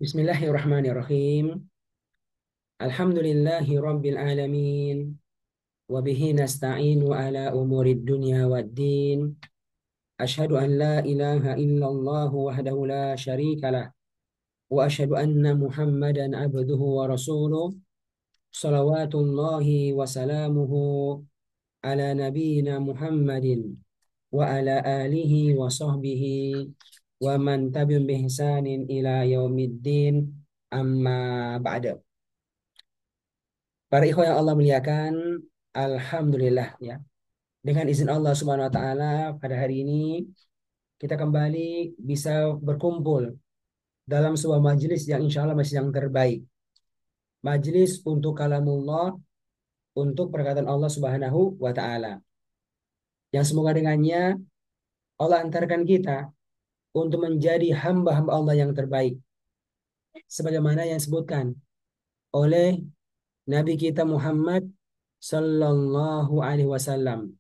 Bismillahirrahmanirrahim. Alhamdulillahi rabbil alamin. Wa bihi nasta'inu ala umurid dunya waddin. Ashhadu an la ilaha illallah wahdahu la syarika lah. Wa ashhadu anna Muhammadan abduhu wa rasuluh. Salawatullahi wa salamuhu ala nabiyyina Muhammadin wa ala alihi wa sahbihi wa man tabi'um bi ihsanin ila yaumiddin. Amma ba'da. Para ikhwan yang Allah muliakan, alhamdulillah ya. Dengan izin Allah Subhanahu wa taala pada hari ini kita kembali bisa berkumpul dalam sebuah majelis yang insya Allah masih yang terbaik. Majelis untuk kalamullah, untuk perkataan Allah Subhanahu wa taala. Yang semoga dengannya Allah antarkan kita untuk menjadi hamba-hamba Allah yang terbaik. Sebagaimana yang disebutkan oleh Nabi kita Muhammad sallallahu alaihi wasallam.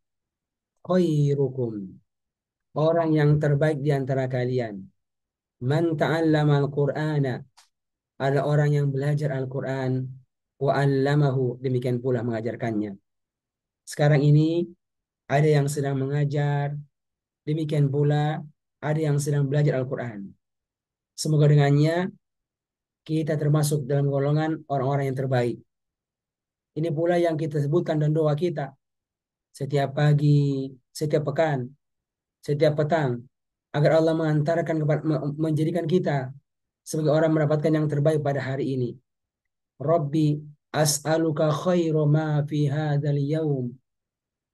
Khairukum, orang yang terbaik di antara kalian. Man ta'allama al-Qur'ana, ada orang yang belajar Al-Quran. Wa 'allamahu, demikian pula mengajarkannya. Sekarang ini ada yang sedang mengajar, demikian pula ada yang sedang belajar Al-Quran. Semoga dengannya kita termasuk dalam golongan orang-orang yang terbaik. Ini pula yang kita sebutkan dan doa kita setiap pagi, setiap pekan, setiap petang, agar Allah mengantarkan kepada menjadikan kita sebagai orang mendapatkan yang terbaik pada hari ini. Rabbi as'aluka khairu ma fi hadzal yaum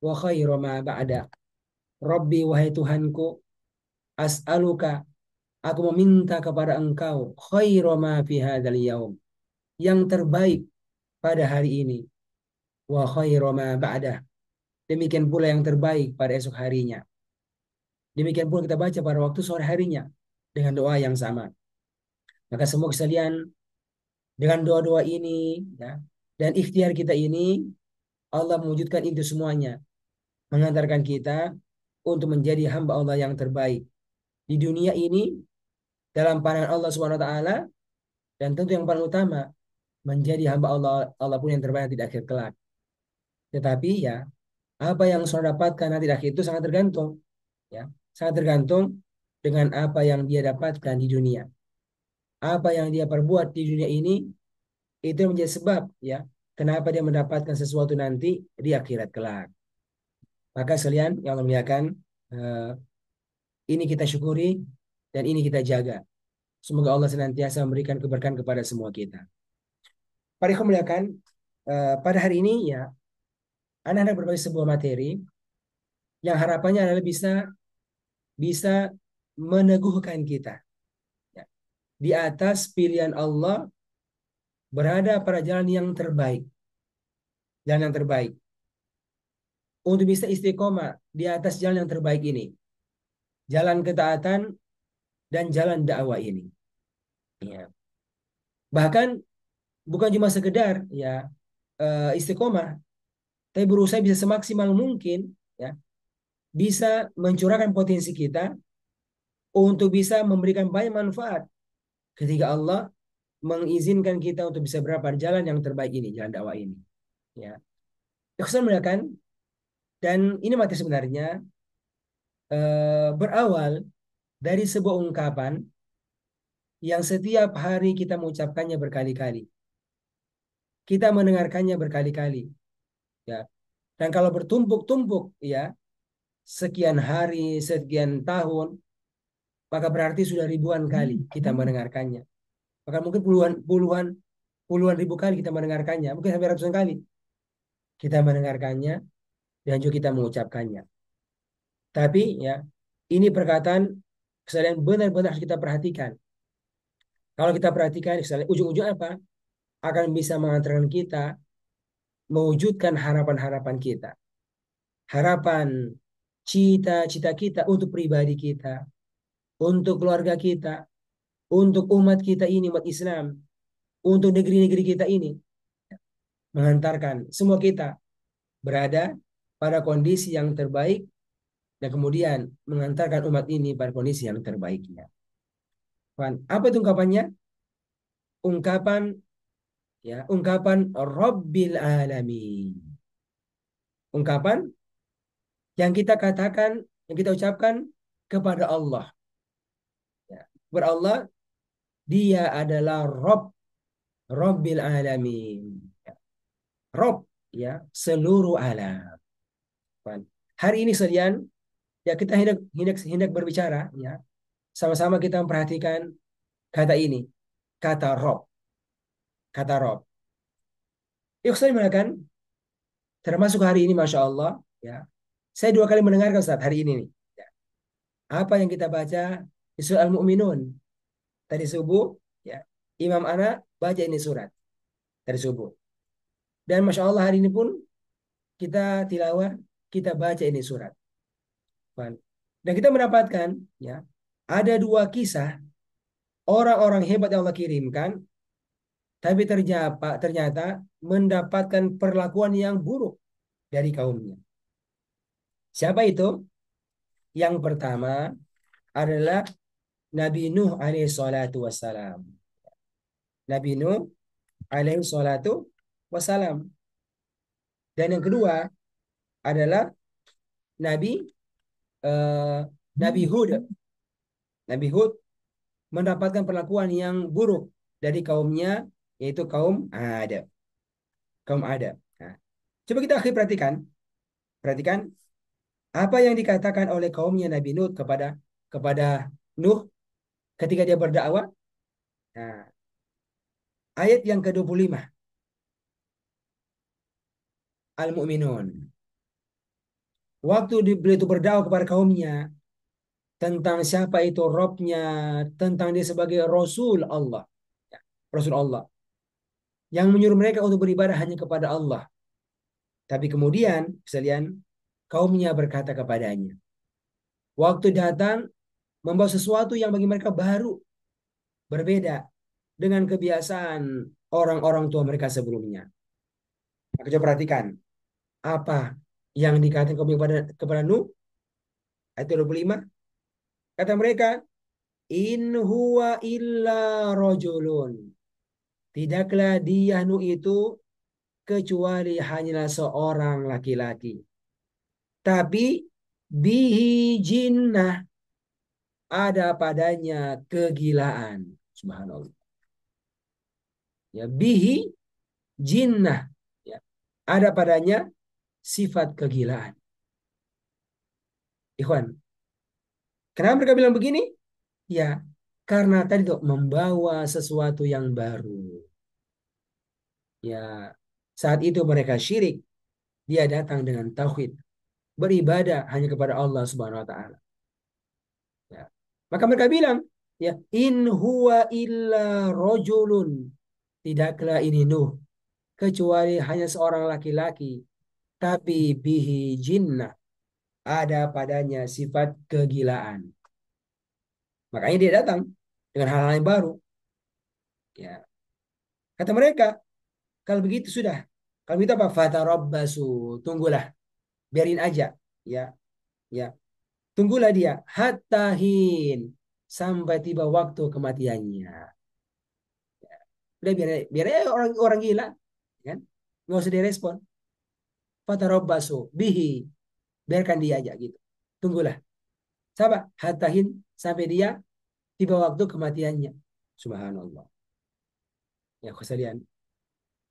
wa khairu ma ba'da. Rabbi, wahai Tuhanku, as'aluka, aku meminta kepada Engkau khairu ma fi hadzal yaum, yang terbaik pada hari ini, wa khairu ma ba'da, demikian pula yang terbaik pada esok harinya. Demikian pula kita baca pada waktu sore harinya dengan doa yang sama. Maka semoga sekalian dengan doa-doa ini ya, dan ikhtiar kita ini Allah mewujudkan itu semuanya, mengantarkan kita untuk menjadi hamba Allah yang terbaik di dunia ini dalam pandangan Allah Subhanahu wa taala, dan tentu yang paling utama menjadi hamba Allah Allah pun yang terbaik di akhir kelak. Tetapi ya, apa yang saudara dapatkan nanti di akhir itu sangat tergantung ya, sangat tergantung dengan apa yang dia dapatkan di dunia. Apa yang dia perbuat di dunia ini itu menjadi sebab ya kenapa dia mendapatkan sesuatu nanti di akhirat kelak. Maka sekalian yang Allah muliakan, eh, ini kita syukuri dan ini kita jaga. Semoga Allah senantiasa memberikan keberkahan kepada semua kita. Para ikhwan muliakan, pada hari ini ya, anak-anak berbagi sebuah materi yang harapannya adalah bisa bisa meneguhkan kita ya, di atas pilihan Allah, berada pada jalan yang terbaik, jalan yang terbaik untuk bisa istiqomah di atas jalan yang terbaik ini, jalan ketaatan dan jalan dakwah ini. Ya. Bahkan bukan cuma sekedar ya istiqomah, tapi berusaha bisa semaksimal mungkin ya, bisa mencurahkan potensi kita untuk bisa memberikan banyak manfaat ketika Allah mengizinkan kita untuk bisa berada pada jalan yang terbaik ini, jalan dakwah ini. Ya, Ikhsan mengatakan, dan ini materi sebenarnya berawal dari sebuah ungkapan yang setiap hari kita mengucapkannya berkali-kali, kita mendengarkannya berkali-kali, ya. Dan kalau bertumpuk-tumpuk, ya, sekian hari, sekian tahun, maka berarti sudah ribuan kali kita mendengarkannya. Maka mungkin puluhan, puluhan, puluhan ribu kali kita mendengarkannya, mungkin sampai ratusan kali kita mendengarkannya dan juga kita mengucapkannya. Tapi ya, ini perkataan kesalahan benar-benar harus kita perhatikan. Kalau kita perhatikan, ujung-ujung apa? Akan bisa mengantarkan kita mewujudkan harapan-harapan kita. Harapan, cita-cita kita untuk pribadi kita, untuk keluarga kita, untuk umat kita ini, umat Islam, untuk negeri-negeri kita ini. Mengantarkan semua kita berada pada kondisi yang terbaik, dan kemudian mengantarkan umat ini pada kondisi yang terbaiknya. Apa itu ungkapannya? ungkapan, ya, ungkapan Rabbil Alamin. Ungkapan yang kita katakan, yang kita ucapkan kepada Allah. Ya. Berallah, dia adalah Rabbil Alamin. Ya. Rob, ya, seluruh alam. Hari ini sekalian, ya kita hendak berbicara, ya. Sama-sama kita memperhatikan kata ini, kata Rob, kata Rob. Yuk saya mengatakan, termasuk hari ini, masya Allah, ya. Saya dua kali mendengarkan Ustaz hari ini nih. Ya. Apa yang kita baca di surah Al-Mu'minun tadi subuh, ya. Imam Ana baca ini surat tadi subuh. Dan masya Allah hari ini pun kita tilawah, kita baca ini surat. Dan kita mendapatkan, ya, ada dua kisah orang-orang hebat yang Allah kirimkan, tapi ternyata mendapatkan perlakuan yang buruk dari kaumnya. Siapa itu? Yang pertama adalah Nabi Nuh alaihi salatu wassalam. Nabi Nuh alaihi salatu wassalam. Dan yang kedua adalah Nabi eh, Nabi Hud. Nabi Hud mendapatkan perlakuan yang buruk dari kaumnya, yaitu kaum Ad. Kaum Ad. Nah, coba kita akhir perhatikan, perhatikan apa yang dikatakan oleh kaumnya Nabi Nuh kepada Nuh ketika dia berdakwah. Nah, ayat yang ke-25 Al-Mu'minun. Waktu beliau itu berdakwah kepada kaumnya tentang siapa itu Robnya, tentang dia sebagai Rasul Allah. Ya, Rasul Allah. Yang menyuruh mereka untuk beribadah hanya kepada Allah. Tapi kemudian, sekalian, kaumnya berkata kepadanya. Waktu datang, membawa sesuatu yang bagi mereka baru, berbeda dengan kebiasaan orang-orang tua mereka sebelumnya. Maka coba perhatikan, apa yang dikatakan kepada Nuh, ayat 25, kata mereka, in huwa illa rojulun. Tidaklah dia Nuh itu kecuali hanyalah seorang laki-laki. Tapi bihi jinnah, ada padanya kegilaan. Subhanallah. Ya, bihi jinnah. Ya, ada padanya sifat kegilaan. Ikhwan, kenapa mereka bilang begini? Ya, karena tadi tuh membawa sesuatu yang baru. Ya, saat itu mereka syirik, dia datang dengan tauhid, beribadah hanya kepada Allah Subhanahu wa taala. Ya. Maka mereka bilang, ya, in huwa illa rojulun. Tidaklah ini Nuh kecuali hanya seorang laki-laki, tapi bihi jinnah, ada padanya sifat kegilaan. Makanya dia datang dengan hal-hal yang baru. Ya, kata mereka, kalau begitu sudah. Kalau begitu apa? Fatarabbasu, tunggulah, biarin aja. Ya, ya, tunggulah dia hattahin sampai tiba waktu kematiannya. Udah biar aja orang gila, kan? Nggak usah direspon. Fatarabbasu bihi, biarkan dia aja gitu. Tunggulah. Sabar, hattahin sampai dia tiba waktu kematiannya. Subhanallah. Ya, kesedihan.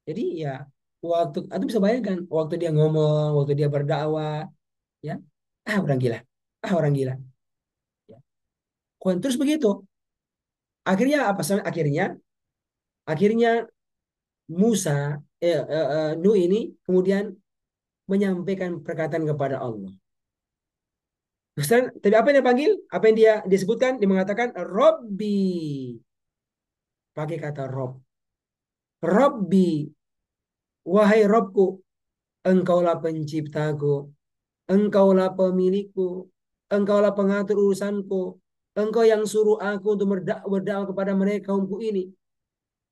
Jadi ya waktu antum bisa bayangkan waktu dia ngomong, waktu dia berdakwah, ya, orang gila, orang gila. Ya. Terus begitu. Akhirnya apa? Akhirnya Musa, Nuh ini kemudian menyampaikan perkataan kepada Allah. Ustaz, tapi apa yang dia panggil? Apa yang dia disebutkan? Dia mengatakan Robbi, pakai kata Rob. Robbi, wahai Robku, engkaulah penciptaku, engkaulah pemilikku, engkaulah pengatur urusanku, engkau yang suruh aku untuk berdakwah kepada mereka kaumku ini.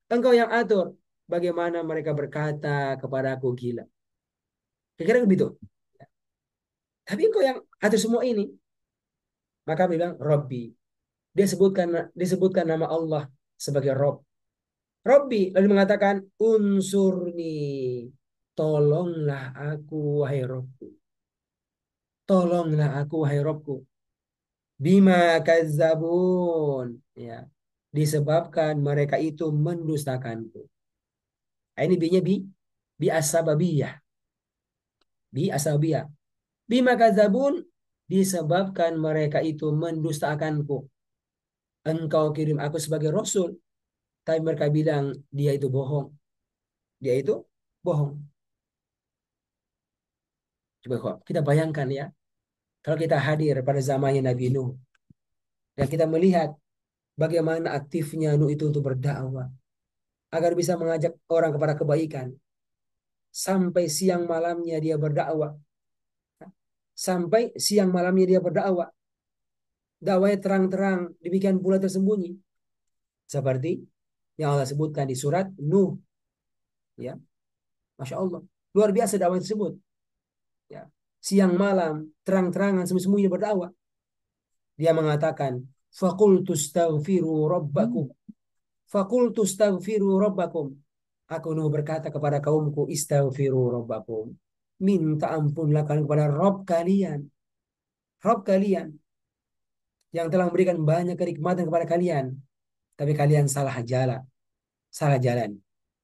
Engkau yang atur bagaimana mereka berkata kepada aku gila. Kira-kira begitu. Tapi engkau yang atur semua ini. Maka dia bilang Robbi. Dia sebutkan nama Allah sebagai Rob. Robbi lalu mengatakan unsurni, tolonglah aku wahai Robku, tolonglah aku wahai Robku, bima kazzabun, ya, disebabkan mereka itu mendustakanku. Nah, ini bi-nya bi asbabiyah, bi asbabiyah. Bima kadzabun, disebabkan mereka itu mendustakanku. Engkau kirim aku sebagai rasul, tapi mereka bilang dia itu bohong. Dia itu bohong. Coba kok kita bayangkan ya, kalau kita hadir pada zamannya Nabi Nuh dan kita melihat bagaimana aktifnya Nuh itu untuk berdakwah agar bisa mengajak orang kepada kebaikan. Sampai siang malamnya dia berdakwah. Sampai siang malamnya dia berdakwah. Dakwahnya terang-terang, demikian pula tersembunyi. Seperti yang Allah sebutkan di surat Nuh, ya, Masya Allah, luar biasa dakwah tersebut, ya. Siang malam terang-terangan sembunyi-sembunyi berdakwah. Dia mengatakan faqultu astaghfiru rabbakum, faqultu astaghfiru rabbakum, aku Nuh berkata kepada kaumku, istaghfiru rabbakum, minta ampunlah kalian kepada Rabb kalian, Rabb kalian yang telah memberikan banyak kenikmatan kepada kalian, tapi kalian salah jalan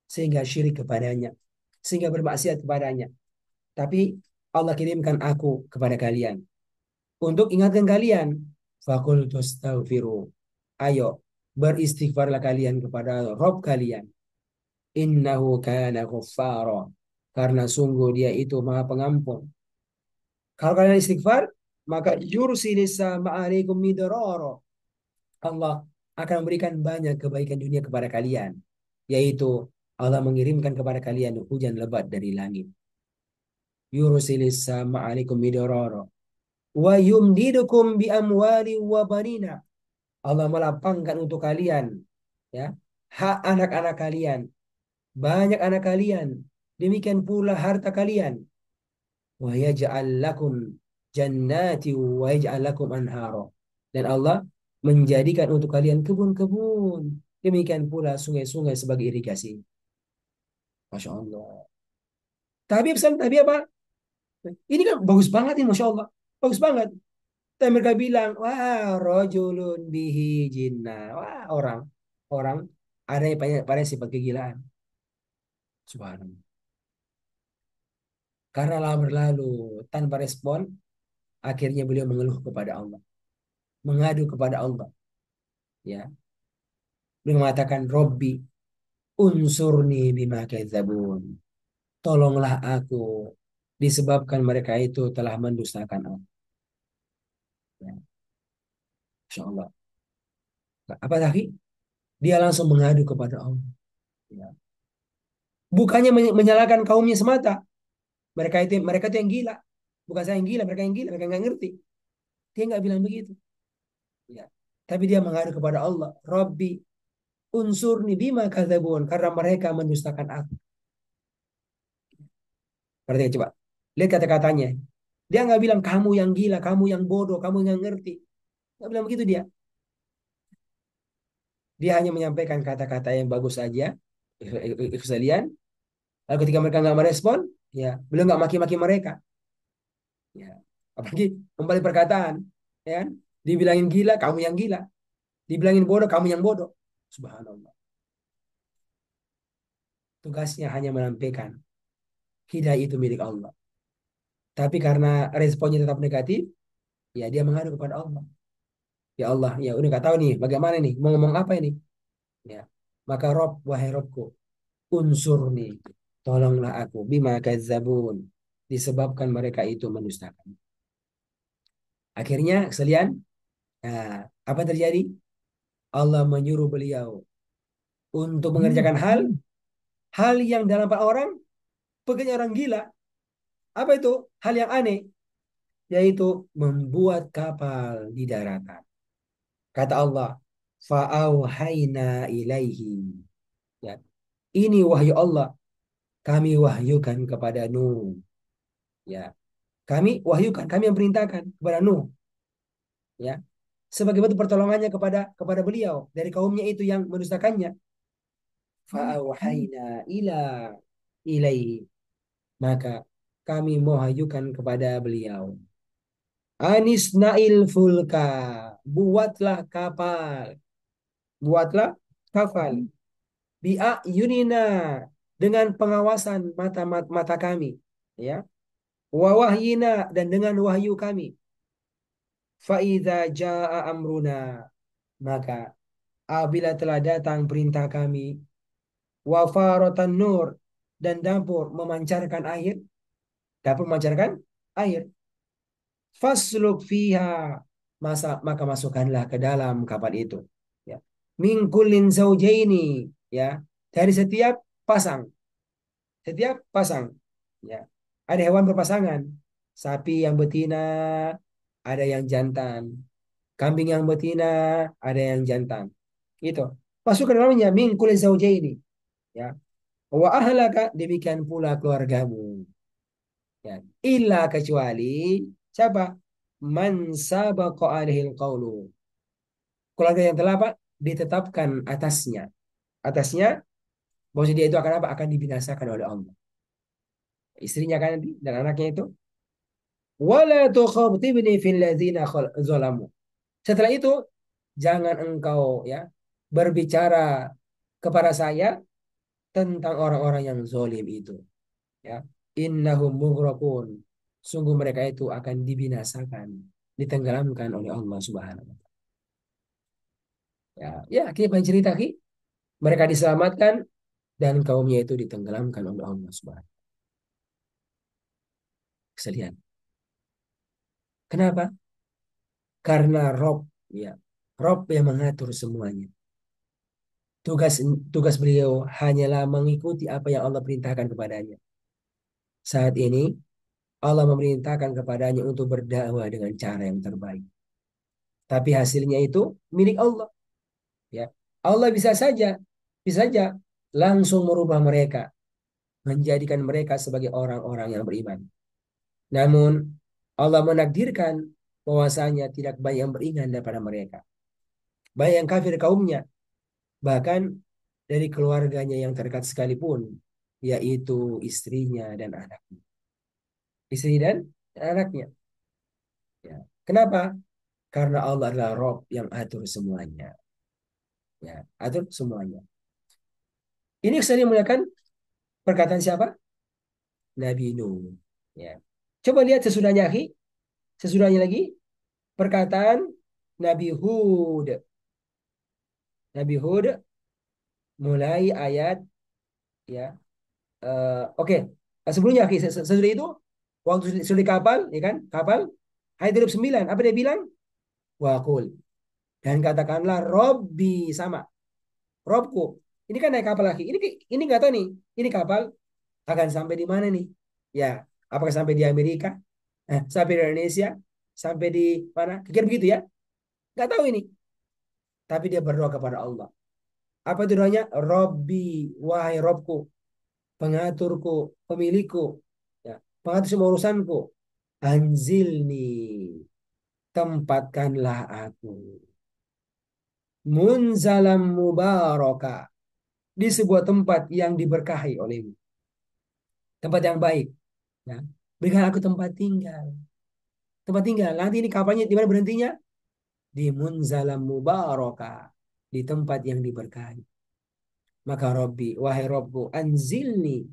sehingga syirik kepadanya, sehingga bermaksiat kepadanya. Tapi Allah kirimkan aku kepada kalian untuk ingatkan kalian. Fakultu astaghfiru. Ayo, beristighfarlah kalian kepada Rob kalian. Innahu kana ghaffara. Karena sungguh dia itu maha pengampun. Kalau kalian istighfar, maka yursilis ma'alaikum midrara. Allah akan memberikan banyak kebaikan dunia kepada kalian. Yaitu Allah mengirimkan kepada kalian hujan lebat dari langit. Yursilis ma'alaikum midrara wa yumdidukum bi amwali wa banina. Allah melapangkan untuk kalian, ya, hak anak-anak kalian, banyak anak kalian, demikian pula harta kalian. Wa yaj'al lakum jannati wa yaj'al lakum anhara. Dan Allah menjadikan untuk kalian kebun-kebun, demikian pula sungai-sungai sebagai irigasi. Masya Allah. Tapi apa? Ini kan bagus banget ini, Masya Allah. Bagus banget. Dan mereka bilang, wah, rojulun bihi jinnah. Wah, orang ada yang pada sifat kegilaan. Subhanallah. Karena lama berlalu tanpa respon, akhirnya beliau mengeluh kepada Allah, mengadu kepada Allah. Ya, beliau mengatakan, Robbi, unsurni bima kadzabun. Tolonglah aku, disebabkan mereka itu telah mendustakan Allah. Ya, Insya Allah. Apa lagi? Dia langsung mengadu kepada Allah. Ya. Bukannya menyalahkan kaumnya semata. Mereka itu yang gila. Bukan saya yang gila, mereka nggak ngerti. Dia nggak bilang begitu. Ya. Tapi dia mengadu kepada Allah, Robbi, unsurni bima kadzabun, karena mereka mendustakan aku. Perhatikan coba. Lihat kata-katanya. Dia nggak bilang kamu yang gila, kamu yang bodoh, kamu yang ngerti. Nggak bilang begitu dia. Dia hanya menyampaikan kata-kata yang bagus saja. Kesalian. Lalu ketika mereka nggak merespon, ya beliau nggak maki-maki mereka. Ya. Apalagi kembali perkataan, ya kan? Dibilangin gila, kamu yang gila. Dibilangin bodoh, kamu yang bodoh. Subhanallah. Tugasnya hanya menyampaikan hidayah itu milik Allah. Tapi karena responnya tetap negatif, ya dia mengadu kepada Allah. Ya Allah, ya udah nggak tahu nih bagaimana nih, mau ngomong apa ini. Ya, maka Rob, wahai Robku, unsurni, tolonglah aku, bima kadzabun, disebabkan mereka itu mendustakan. Akhirnya sekalian, nah, apa yang terjadi? Allah menyuruh beliau untuk mengerjakan hal yang dalam pak orang, pekerjaan orang gila. Apa itu? Hal yang aneh, yaitu membuat kapal di daratan. Kata Allah, fa'auhayna ilaihi. Ya, ini wahyu Allah, kami wahyukan kepada Nuh. Ya, kami yang perintahkan kepada Nuh. Ya, sebagai bentuk pertolongannya kepada beliau dari kaumnya itu yang mendustakannya. Fa'auhayna ilaihi, maka kami mewahyukan kepada beliau, Anis Nail Fulka, buatlah kapal, buatlah kapal, biak yunina, dengan pengawasan mata kami, ya, wawahyina, dan dengan wahyu kami, faida jaa amruna, maka apabila telah datang perintah kami, wafarotan nur, dan dapur memancarkan air, dapur memancarkan air, fasluk fiha, maka masukkanlah ke dalam kapal itu, ya, min kullin zaujaini, ya, dari setiap pasang, ya, ada hewan berpasangan, sapi yang betina, ada yang jantan, kambing yang betina, ada yang jantan, itu masukkan dalamnya min kullin zaujaini, ya, wa ahlaka, demikian pula keluargamu, ya, illa, kecuali siapa, man sabaqa alaihil qawlu, keluarga yang telah apa, ditetapkan atasnya bahwa dia itu akan apa, akan dibinasakan oleh Allah, istrinya kan nanti dan anaknya itu, wala tukhatibni fil ladzina zalamu, setelah itu jangan engkau, ya, berbicara kepada saya tentang orang-orang yang zalim itu, ya, innahum mughraqun, sungguh mereka itu akan dibinasakan, ditenggelamkan oleh Allah Subhanahu wa taala. Ya, ya, kita cerita Ki, mereka diselamatkan dan kaumnya itu ditenggelamkan oleh Allah Subhanahu. Kesedihan. Kenapa? Karena Rob, ya, Rob yang mengatur semuanya. Tugas tugas beliau hanyalah mengikuti apa yang Allah perintahkan kepadanya. Saat ini Allah memerintahkan kepadanya untuk berdakwah dengan cara yang terbaik. Tapi hasilnya itu milik Allah. Ya, Allah bisa saja langsung merubah mereka, menjadikan mereka sebagai orang-orang yang beriman. Namun Allah menakdirkan bahwasanya tidak banyak yang beriman daripada mereka. Banyak yang kafir kaumnya, bahkan dari keluarganya yang terdekat sekalipun, yaitu istrinya dan anaknya. Istri dan anaknya. Ya. Kenapa? Karena Allah adalah Rob yang atur semuanya. Ya, atur semuanya. Ini sering menggunakan perkataan siapa? Nabi Nuh. Ya. Coba lihat sesudahnya, akhi. Sesudahnya lagi perkataan Nabi Hud. Nabi Hud mulai ayat, ya. Oke. Sebelumnya, akhi, sesudah itu waktu sudah di kapal, ya kan? Kapal ayat 9. Apa dia bilang? Wakul. Dan katakanlah Robbi, sama. Robku. Ini kan naik kapal lagi. Ini nggak tahu nih. Ini kapal akan sampai di mana nih? Ya, apakah sampai di Amerika? Sampai di Indonesia? Sampai di mana? Kira begitu ya? Nggak tahu ini. Tapi dia berdoa kepada Allah. Apa itu doanya? Robbi, wahai Robku, pengaturku, pemilikku, ya, pengatur semua urusanku. Anzilni, tempatkanlah aku. Munzalam mubaraka, di sebuah tempat yang diberkahi olehmu. Tempat yang baik. Ya. Berikan aku tempat tinggal. Tempat tinggal. Nanti ini kapalnya di mana berhentinya? Di Munzalam mubaraka, di tempat yang diberkahi. Maka Robbi, wahai Robku, anzilni,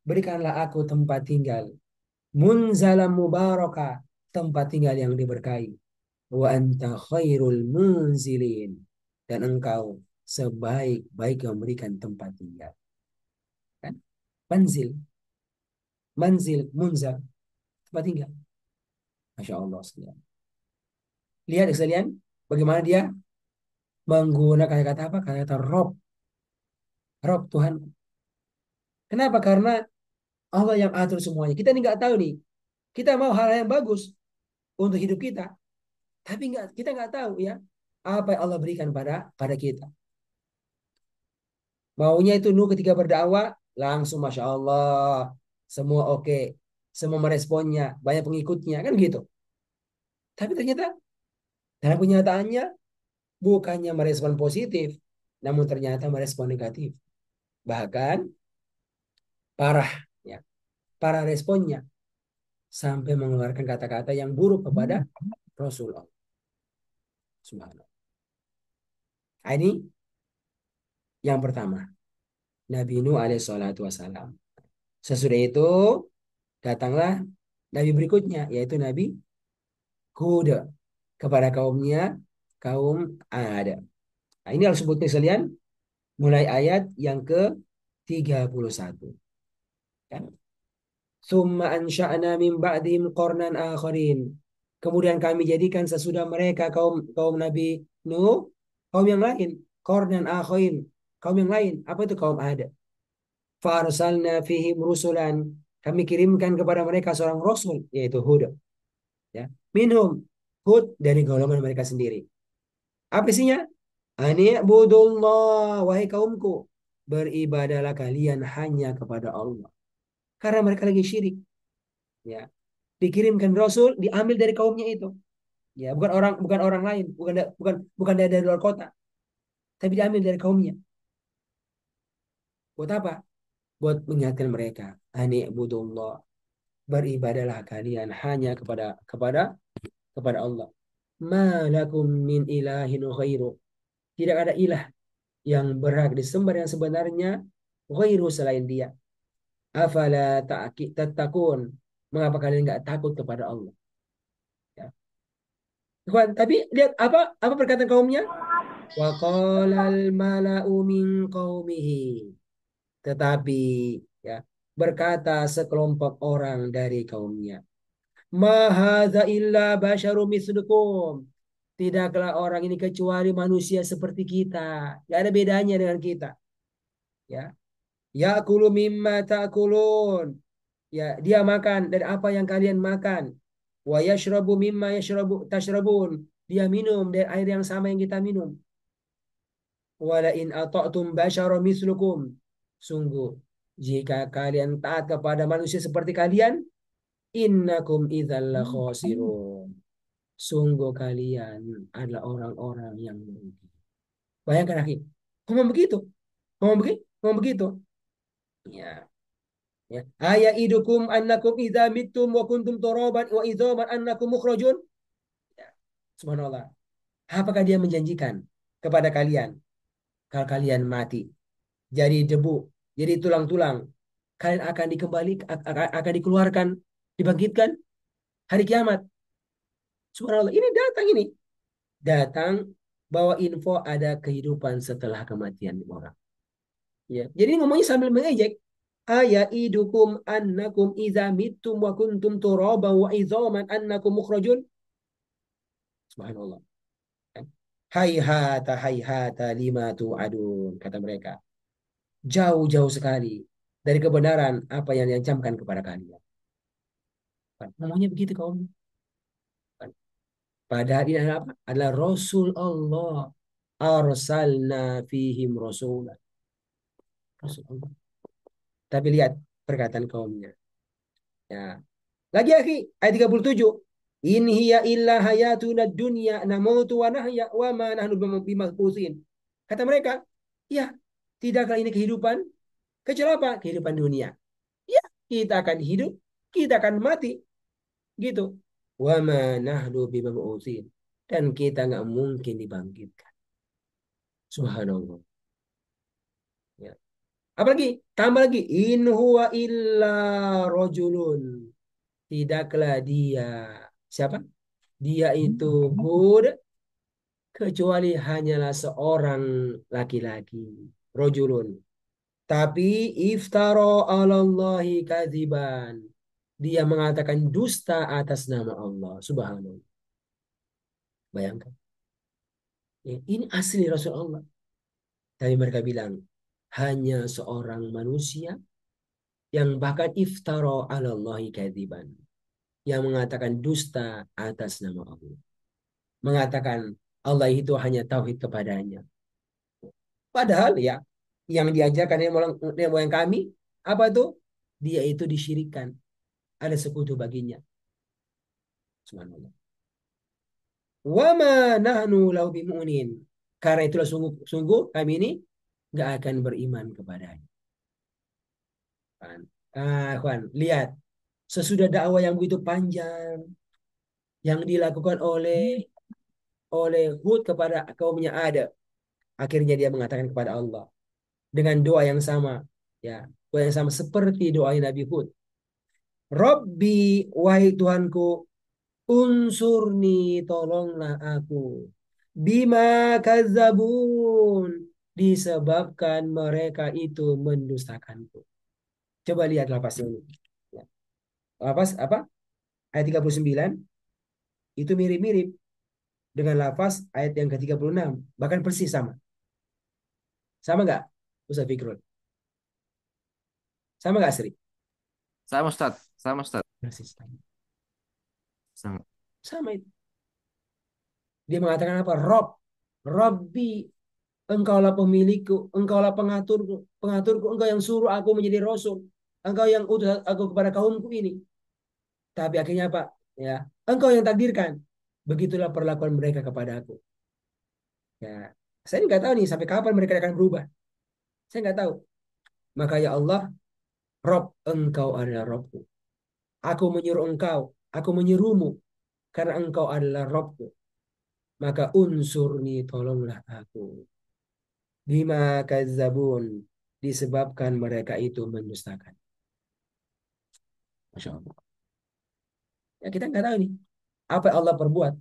berikanlah aku tempat tinggal. Munzalam mubaraka, tempat tinggal yang diberkahi. Wa anta khairul munzilin, dan engkau sebaik-baik yang memberikan tempat tinggal. Kan? Manzil, manzil, munzal, tempat tinggal. Masya Allah sekalian. Lihat sekalian, bagaimana dia menggunakan kata apa? Kata Rob, Rob Tuhan. Kenapa? Karena Allah yang atur semuanya. Kita ini nggak tahu nih. Kita mau hal yang bagus untuk hidup kita, tapi kita nggak tahu ya apa yang Allah berikan pada kita. Maunya itu Nuh ketika berdakwah langsung masya Allah, semua oke, semua meresponnya, banyak pengikutnya kan gitu. Tapi ternyata dalam kenyataannya bukannya merespon positif, namun ternyata merespon negatif. Bahkan parah, ya, parah responnya sampai mengeluarkan kata-kata yang buruk kepada Rasulullah. Subhanallah. Nah, ini yang pertama, Nabi Nuh alaihi salatu wassalam. Sesudah itu datanglah Nabi berikutnya, yaitu Nabi Hud kepada kaumnya, kaum Ad. Nah, ini harus sebutkan sekalian mulai ayat yang ke 31. Ya. Summa ansha'na min ba'dihim qarnan akharin. Kemudian kami jadikan sesudah mereka kaum kaum Nabi Nuh, kaum yang lain, qarnan akharin, kaum yang lain. Apa itu kaum Ad? Farsalna fihim rusulan. Kami kirimkan kepada mereka seorang rasul, yaitu Hud. Ya. Minhum, Hud dari golongan mereka sendiri. Apa isinya? Ani'budullah, wahai kaumku, beribadalah kalian hanya kepada Allah. Karena mereka lagi syirik. Ya. Dikirimkan Rasul, diambil dari kaumnya itu. Ya, bukan orang lain, bukan dari luar kota, tapi diambil dari kaumnya. Buat apa? Buat mengingatkan mereka. Ani'budullah, beribadalah kalian hanya kepada Allah. Malakum min ilahin ghairu. Tidak ada ilah yang berhak disembah yang sebenarnya ghairu selain dia. Afala tattaqun. Mengapa kalian nggak takut kepada Allah? Ya. Tapi lihat apa perkataan kaumnya? Wa qalal mala'u min qaumihi. Tetapi ya, berkata sekelompok orang dari kaumnya, ma hadza illa basyarum mislukum. Tidaklah orang ini kecuali manusia seperti kita. Tidak ada bedanya dengan kita. Ya, ya'kulu mimma ta'kulun. Ya, dia makan dari apa yang kalian makan. Wa yashrabu mimma tashrabun. Dia minum dari air yang sama yang kita minum. Wala in ata'tum basyara mislukum. Sungguh, jika kalian taat kepada manusia seperti kalian, innakum idzal khosirun. Sungguh kalian adalah orang-orang yang merugi. Bayangkan akhi, ngomong begitu, ngomong begitu. Ya, ya. Aya idukum annakum idza mittum wa kuntum turaban wa idzaman annakum mukhrajun. Ya. Subhanallah. Apakah dia menjanjikan kepada kalian kalau kalian mati jadi debu, jadi tulang-tulang, kalian akan akan dikeluarkan, dibangkitkan hari kiamat. Subhanallah, ini datang ini. Datang bawa info ada kehidupan setelah kematian orang. Ya. Jadi ngomongnya sambil mengejek. Aya idukum annakum idza mittum wa kuntum turaban wa idzaman annakum mukhrajun. Subhanallah. Hayhata lima tu'adun kata mereka. Jauh-jauh sekali dari kebenaran apa yang diancamkan kepada kalian. Ngomongnya begitu kaum. Padahal ini adalah apa? Adalah Rasul Allah. Arsalna fihim rasulah. Rasul Allah. Tapi lihat perkataan kaumnya. Ya. Lagi akhi, ayat 37. In hiya illa hayatuna dunya namutu wa nahya wa ma nahnu bimab'utsin. Kata mereka, ya, tidaklah ini kehidupan kecuali apa? Kehidupan dunia. Ya, kita akan hidup, kita akan mati, gitu. Wa ma nahnu bimab'utsin. Dan kita nggak mungkin dibangkitkan. Subhanallah. Ya. Apalagi? Tambah lagi. In huwa illa rojulun. Tidaklah dia. Siapa? Dia itu Hud. Kecuali hanyalah seorang laki-laki. Rojulun. Tapi iftara alallahi kadziban. Dia mengatakan dusta atas nama Allah. Subhanallah. Bayangkan. Ya, ini asli Rasulullah. Tapi mereka bilang hanya seorang manusia yang bahkan iftara 'alallahi kadziban, yang mengatakan dusta atas nama Allah. Mengatakan Allah itu hanya tauhid kepadanya. Padahal ya yang diajarkan nenek moyang kami apa tuh? Dia itu disyirikan. Ada sekutu baginya. Subhanallah. Wa ma nahnu lahu bimu'minin. Karena itulah sungguh kami ini nggak akan beriman kepadanya. Kan. Kawan, lihat sesudah dakwah yang begitu panjang yang dilakukan oleh Hud kepada kaumnya ada, akhirnya dia mengatakan kepada Allah dengan doa yang sama, ya, doa yang sama seperti doa Nabi Hud. Robbi, wahai Tuhanku, unsurni, tolonglah aku. Bima kadzabun, disebabkan mereka itu mendustakanku. Coba lihat lafaznya ini. Ya. Lafaz apa? Ayat 39 itu mirip-mirip dengan lafaz ayat yang ke-36. Bahkan persis sama. Sama nggak? Ustaz Fikrul. Sama nggak Sri? Sama Ustaz, sama Ustaz. Persis sama. Sama. Sama itu. Dia mengatakan apa? Robbi, engkaulah pemilikku, engkaulah pengaturku, pengaturku, engkau yang suruh aku menjadi rasul, engkau yang utus aku kepada kaumku ini. Tapi akhirnya apa? Ya, engkau yang takdirkan. Begitulah perlakuan mereka kepada aku. Ya, saya nggak tahu nih sampai kapan mereka akan berubah. Saya nggak tahu. Maka ya Allah, Rob, engkau adalah Robku. Aku menyuruh engkau, aku menyuruhmu karena engkau adalah Robku. Maka unsurni, tolonglah aku. Bima kadzabun, disebabkan mereka itu mendustakan. Masya Allah. Ya kita nggak tahu nih apa yang Allah perbuat.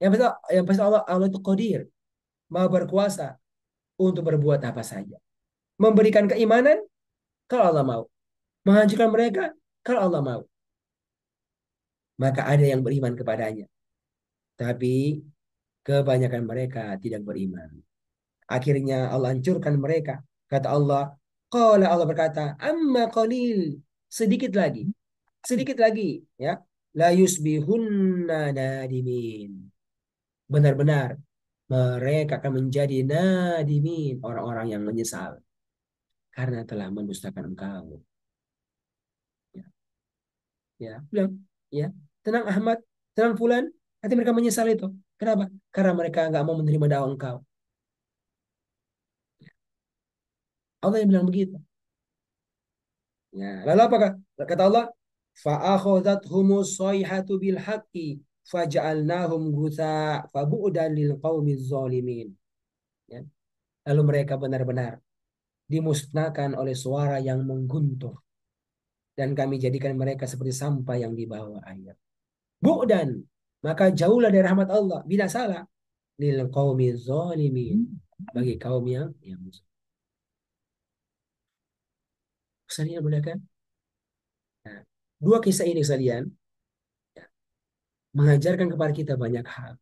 Yang pasti Allah itu qadir, maha berkuasa untuk berbuat apa saja. Memberikan keimanan kalau Allah mau. Menghancurkan mereka kalau Allah mau. Maka ada yang beriman kepadanya. Tapi kebanyakan mereka tidak beriman. Akhirnya Allah hancurkan mereka. Kata Allah, qala, Allah berkata, amma qalil, sedikit lagi. Sedikit lagi, ya. La yusbihunna nadimin. Benar-benar mereka akan menjadi nadimin, orang-orang yang menyesal karena telah mendustakan engkau. Ya, ya, bilang, ya, tenang Ahmad, tenang Fulan, nanti mereka menyesal itu. Kenapa? Karena mereka nggak mau menerima dakwah engkau. Allah yang bilang begitu. Ya, lalu apakah? Kata Allah, fa'akhadhathumus sayhatu bil haqqi faja'alnahum gutha fabu'dan lil qaumiz zalimin. Ya. Lalu mereka benar-benar dimusnahkan oleh suara yang mengguntur dan kami jadikan mereka seperti sampah yang dibawa air. Bu'dan, maka jauhlah dari rahmat Allah, binasalah lil qaumiz zalimin, bagi kaum yang musuh. Sekalian boleh kan? Nah, dua kisah ini sekalian, ya, mengajarkan kepada kita banyak hal.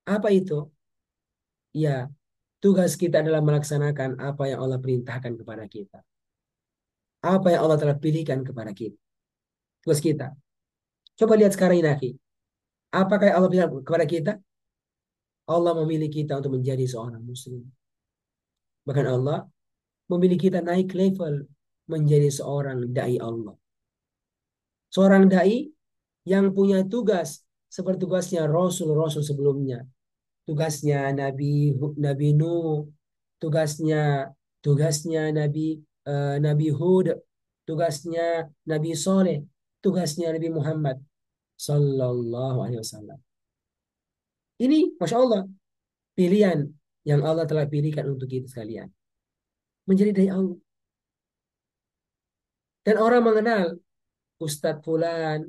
Apa itu? Ya, tugas kita adalah melaksanakan apa yang Allah perintahkan kepada kita. Apa yang Allah telah pilihkan kepada kita. Tugas kita. Coba lihat sekarang ini, akhi. Apakah yang Allah pilih kepada kita? Allah memilih kita untuk menjadi seorang muslim. Bahkan Allah memilih kita naik level menjadi seorang dai Allah. Seorang dai yang punya tugas seperti tugasnya Rasul-Rasul sebelumnya. Tugasnya Nabi Nuh, tugasnya tugasnya Nabi Hud, tugasnya Nabi Soleh, tugasnya Nabi Muhammad Sallallahu Alaihi Wasallam. Ini Masya Allah pilihan yang Allah telah pilihkan untuk kita sekalian. Menjadi dari Allah. Dan orang mengenal Ustadz Fulan,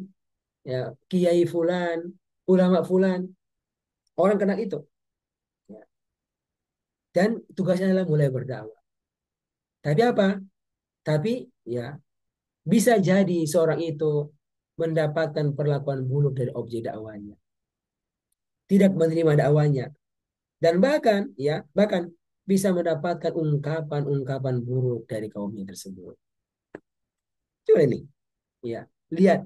ya, Kiai Fulan, ulama Fulan. Orang kenal itu. Ya. Dan tugasnya adalah mulai berdakwah. Tapi apa? Tapi ya bisa jadi seorang itu mendapatkan perlakuan buruk dari objek dakwanya. Tidak menerima dakwanya. Dan bahkan bisa mendapatkan ungkapan-ungkapan buruk dari kaumnya tersebut. Coba ini, ya, lihat,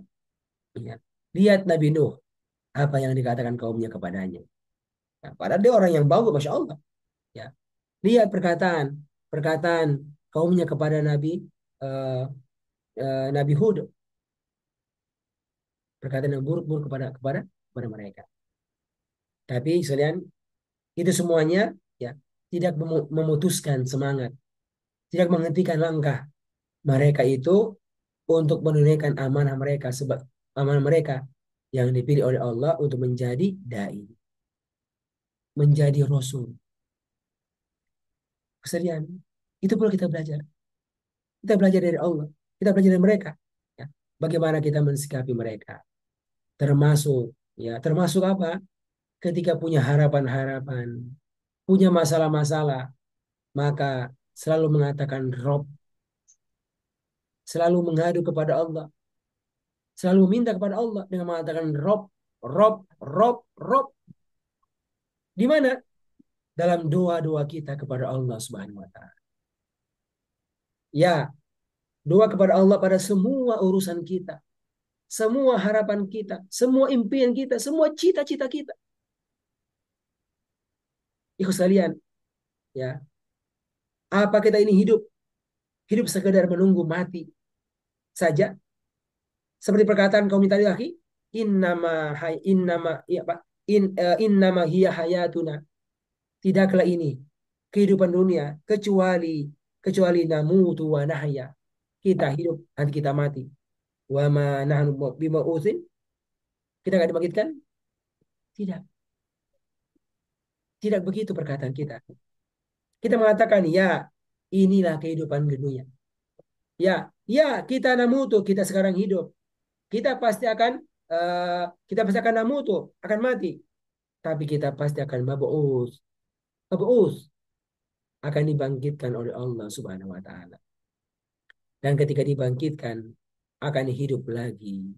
ya, lihat Nabi Nuh, apa yang dikatakan kaumnya kepadanya. Nah, padahal dia orang yang bagus, masya Allah. Ya, lihat perkataan kaumnya kepada eh, Nabi Hud, perkataan yang buruk-buruk kepada mereka. Tapi sekalian itu semuanya, ya, tidak memutuskan semangat, tidak menghentikan langkah, Mereka itu untuk menunaikan amanah mereka amanah mereka yang dipilih oleh Allah untuk menjadi dai, menjadi rasul. Kesedihan. Itu perlu kita belajar. Kita belajar dari Allah. Kita belajar dari mereka. Ya. Bagaimana kita mensikapi mereka. Termasuk termasuk apa? Ketika punya harapan-harapan, punya masalah-masalah, maka selalu mengatakan Rob, selalu mengadu kepada Allah, selalu meminta kepada Allah dengan mengatakan Rob, Rob, Rob, Rob. Di mana? Dalam doa-doa kita kepada Allah Subhanahu wa taala. Ya, doa kepada Allah pada semua urusan kita, semua harapan kita, semua impian kita, semua cita-cita kita. Ikut sekalian, ya. Apa kita ini hidup? Hidup sekedar menunggu mati saja. Seperti perkataan kaum tadi lagi, innama ya Pak, innama hiya hayatuna. Tidaklah ini kehidupan dunia kecuali namutu wa nahya. Kita hidup nanti kita mati. Wa ma nahnu bimautin. Kita akan dibangkitkan? Tidak. Tidak begitu perkataan kita. Kita mengatakan ya, inilah kehidupan dunia. Ya, ya kita namutu, kita sekarang hidup. Kita pasti akan kita pasti akan namutu, akan mati. Tapi kita pasti akan mab'us. Mab'us akan dibangkitkan oleh Allah Subhanahu wa taala. Dan ketika dibangkitkan akan hidup lagi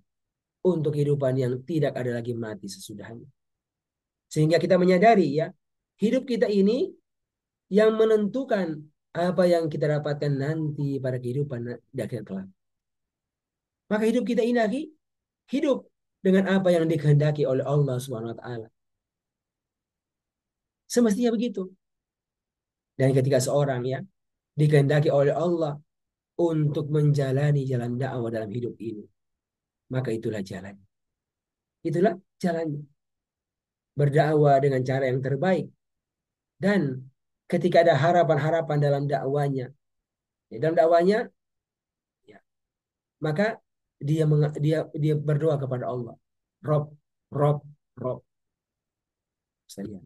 untuk kehidupan yang tidak ada lagi mati sesudahnya. Sehingga kita menyadari ya, hidup kita ini yang menentukan apa yang kita dapatkan nanti pada kehidupan di akhirat kelak. Maka hidup kita ini lagi hidup dengan apa yang dikehendaki oleh Allah Subhanahu wa taala. Semestinya begitu. Dan ketika seorang ya dikehendaki oleh Allah untuk menjalani jalan dakwah dalam hidup ini, maka itulah jalan. Itulah jalannya. Berdakwah dengan cara yang terbaik dan ketika ada harapan-harapan dalam dakwanya, ya, dalam dakwanya, ya, maka dia berdoa kepada Allah. Rob, Rob, Rob. Saya,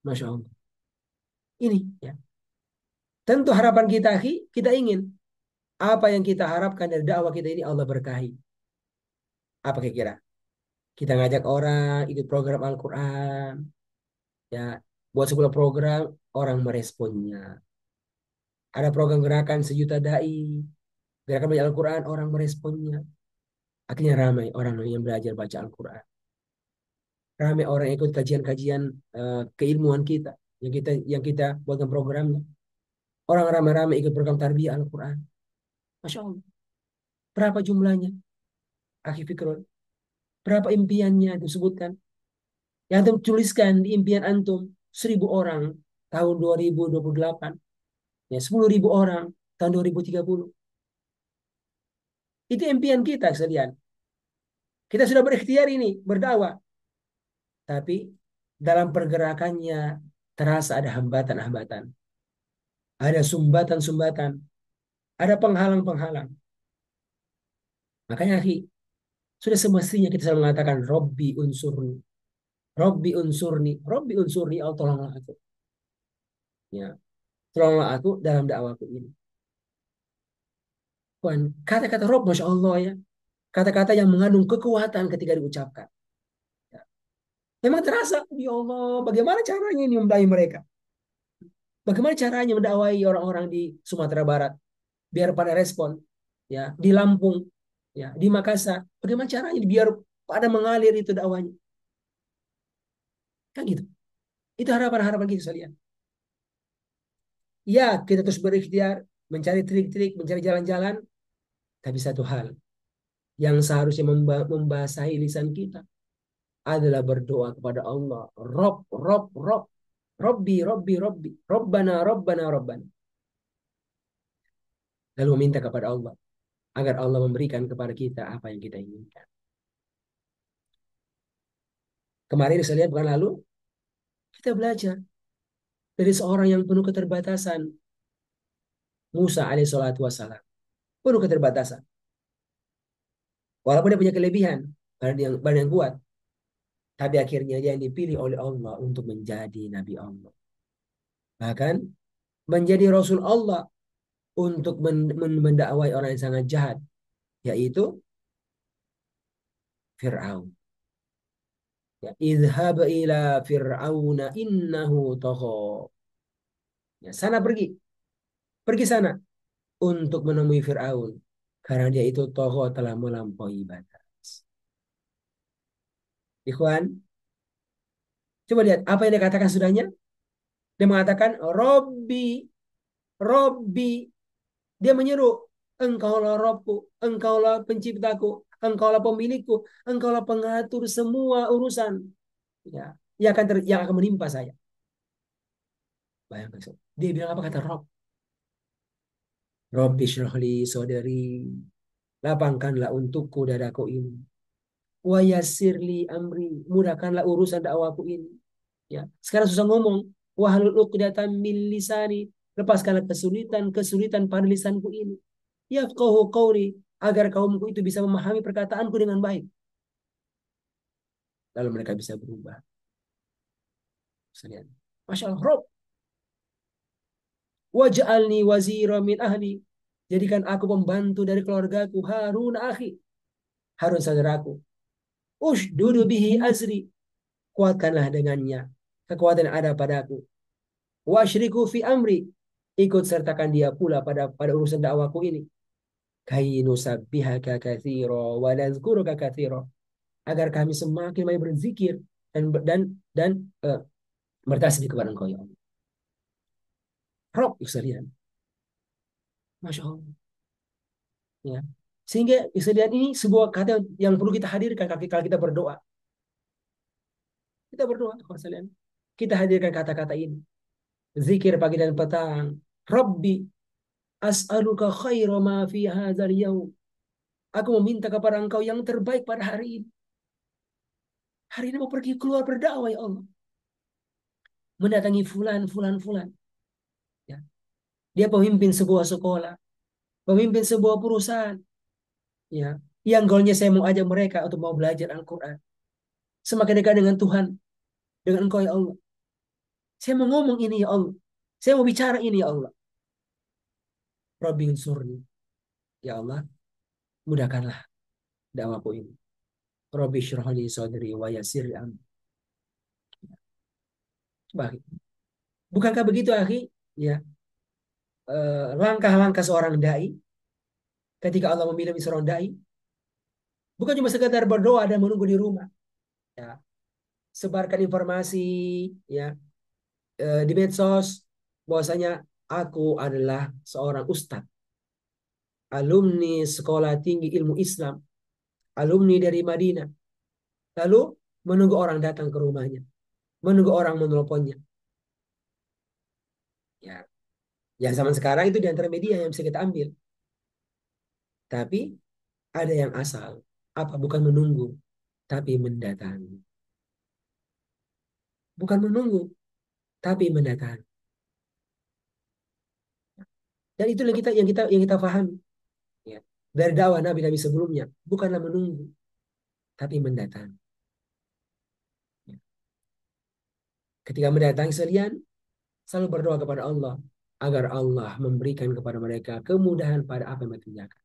Masya Allah. Ini ya. Tentu harapan kita ingin apa yang kita harapkan dari dakwah kita ini Allah berkahi. Apa kira-kira? Kita ngajak orang ikut program Al-Quran, ya, buat sebuah program orang meresponnya. Ada program gerakan sejuta dai, gerakan baca Al-Quran orang meresponnya. Akhirnya ramai orang yang belajar baca Al-Quran. Ramai orang ikut kajian-kajian keilmuan kita yang kita buatkan programnya. Orang ramai-ramai ikut program tarbiyah Al-Quran. Masya Allah. Berapa jumlahnya? Akhi Fikrul. Berapa impiannya disebutkan? Yang antum tuliskan di impian antum 1.000 orang tahun 2028. Ya, 10.000 orang tahun 2030. Itu impian kita sekalian. Kita sudah berikhtiar ini berdakwah. Tapi dalam pergerakannya terasa ada hambatan-hambatan. Ada sumbatan-sumbatan. Ada penghalang-penghalang. Makanya akhi, sudah semestinya kita selalu mengatakan Robbi unsurni. Robbi unsurni. Robbi unsurni. Allah tolonglah aku. Ya, tolonglah aku dalam dakwaku ini. Kata-kata Rob, Masya Allah ya. Kata-kata yang mengandung kekuatan ketika diucapkan. Ya. Memang terasa, ya Allah, bagaimana caranya ini memdakwai mereka? Bagaimana caranya mendakwai orang-orang di Sumatera Barat? Biar pada respon. Ya, di Lampung, ya, di Makassar. Bagaimana caranya biar pada mengalir itu dakwanya? Kan gitu. Itu harapan-harapan kita sekalian. Ya, kita terus berikhtiar, mencari trik-trik, mencari jalan-jalan. Tapi satu hal yang seharusnya membasahi lisan kita adalah berdoa kepada Allah. Rob, Rob, Rob. Robbi, Robbi, Robbi. Robbana, Robbana, Robbana. Lalu meminta kepada Allah agar Allah memberikan kepada kita apa yang kita inginkan. Kemarin saya lihat bukan lalu, kita belajar dari seorang yang penuh keterbatasan. Musa alaihissalatu wassalam. penuh keterbatasan. Walaupun dia punya kelebihan, badan yang kuat, tapi akhirnya dia yang dipilih oleh Allah untuk menjadi Nabi Allah. Bahkan menjadi Rasul Allah untuk mendakwai orang yang sangat jahat, yaitu Fir'aun. Ya, idhab ila fir'auna innahu tagha. Ya, sana pergi sana untuk menemui Fir'aun karena dia itu tagha telah melampaui batas. Ikhwan, coba lihat apa yang dia katakan sudahnya. Dia mengatakan Robbi, Robbi. Dia menyeru, engkaulah Robku, engkaulah penciptaku, engkaulah pemilikku, engkaulah pengatur semua urusan. Ya, yang akan menimpa saya. Bayangkan, dia bilang apa kata Rob? Robbi syrahli sodari. Lapangkanlah untukku dadaku ini. Wa yassirli amri. Mudahkanlah urusan dakwaku ini. Ya, sekarang susah ngomong. Wahlul 'uqdatam min lisani. Lepaskanlah kesulitan pada lisanku ini. Yafqahu qawli. Agar kaumku itu bisa memahami perkataanku dengan baik. Lalu mereka bisa berubah. Sekalian. Masya Allah. Rob. Waj'alni wazira min ahli. Jadikan aku pembantu dari keluargaku. Harun akhi. Harun saudaraku. Dudu bihi azri. Kuatkanlah dengannya kekuatan yang ada padaku. Washriku fi amri. Ikut sertakan dia pula pada urusan dakwaku ini. Kainu sabbihaka katsira wa nazkuruka katsira. Agar kami semakin banyak berzikir dan bertasbih kepada Engkau ya Allah. Rob sekalian. Masya Allah. Ya. Sehingga kesedihan ini sebuah kata yang perlu kita hadirkan kalau kita berdoa. Kita berdoa, sekalian. Kita hadirkan kata-kata ini. Zikir pagi dan petang. Rabbi as'aluka khaira ma fi hadzal yaum. Aku meminta kepada Engkau yang terbaik pada hari ini. Hari ini mau pergi keluar berdakwah ya Allah. Mendatangi fulan. Ya. Dia pemimpin sebuah sekolah, pemimpin sebuah perusahaan. Ya. Yang goalnya saya mau ajak mereka untuk mau belajar Al-Quran. Semakin dekat dengan Tuhan, dengan Engkau ya Allah. Saya mau ngomong ini ya Allah. Saya mau bicara ini ya Allah. Rabbi unsurni. Ya Allah, mudahkanlah dakwaku ini. Rabbi syrah li sadri wa yassir li amri. Coba, bukankah begitu, akhi? Ya, langkah-langkah seorang dai ketika Allah memilih seorang dai, bukan cuma sekedar berdoa dan menunggu di rumah. Ya, sebarkan informasi ya di medsos bahwasanya aku adalah seorang ustadz, alumni sekolah tinggi ilmu Islam, alumni dari Madinah. Lalu menunggu orang datang ke rumahnya, menunggu orang menelponnya. Ya, yang zaman sekarang itu di antara media yang bisa kita ambil. Tapi ada yang asal. Apa? Bukan menunggu, tapi mendatangi. Bukan menunggu, tapi mendatangi. Dan itulah yang kita pahami. Ya. Dari dakwah Nabi-Nabi sebelumnya, bukanlah menunggu, tapi mendatangi. Ya. Ketika mendatangi sekalian, selalu berdoa kepada Allah agar Allah memberikan kepada mereka kemudahan pada apa yang mereka kerjakan.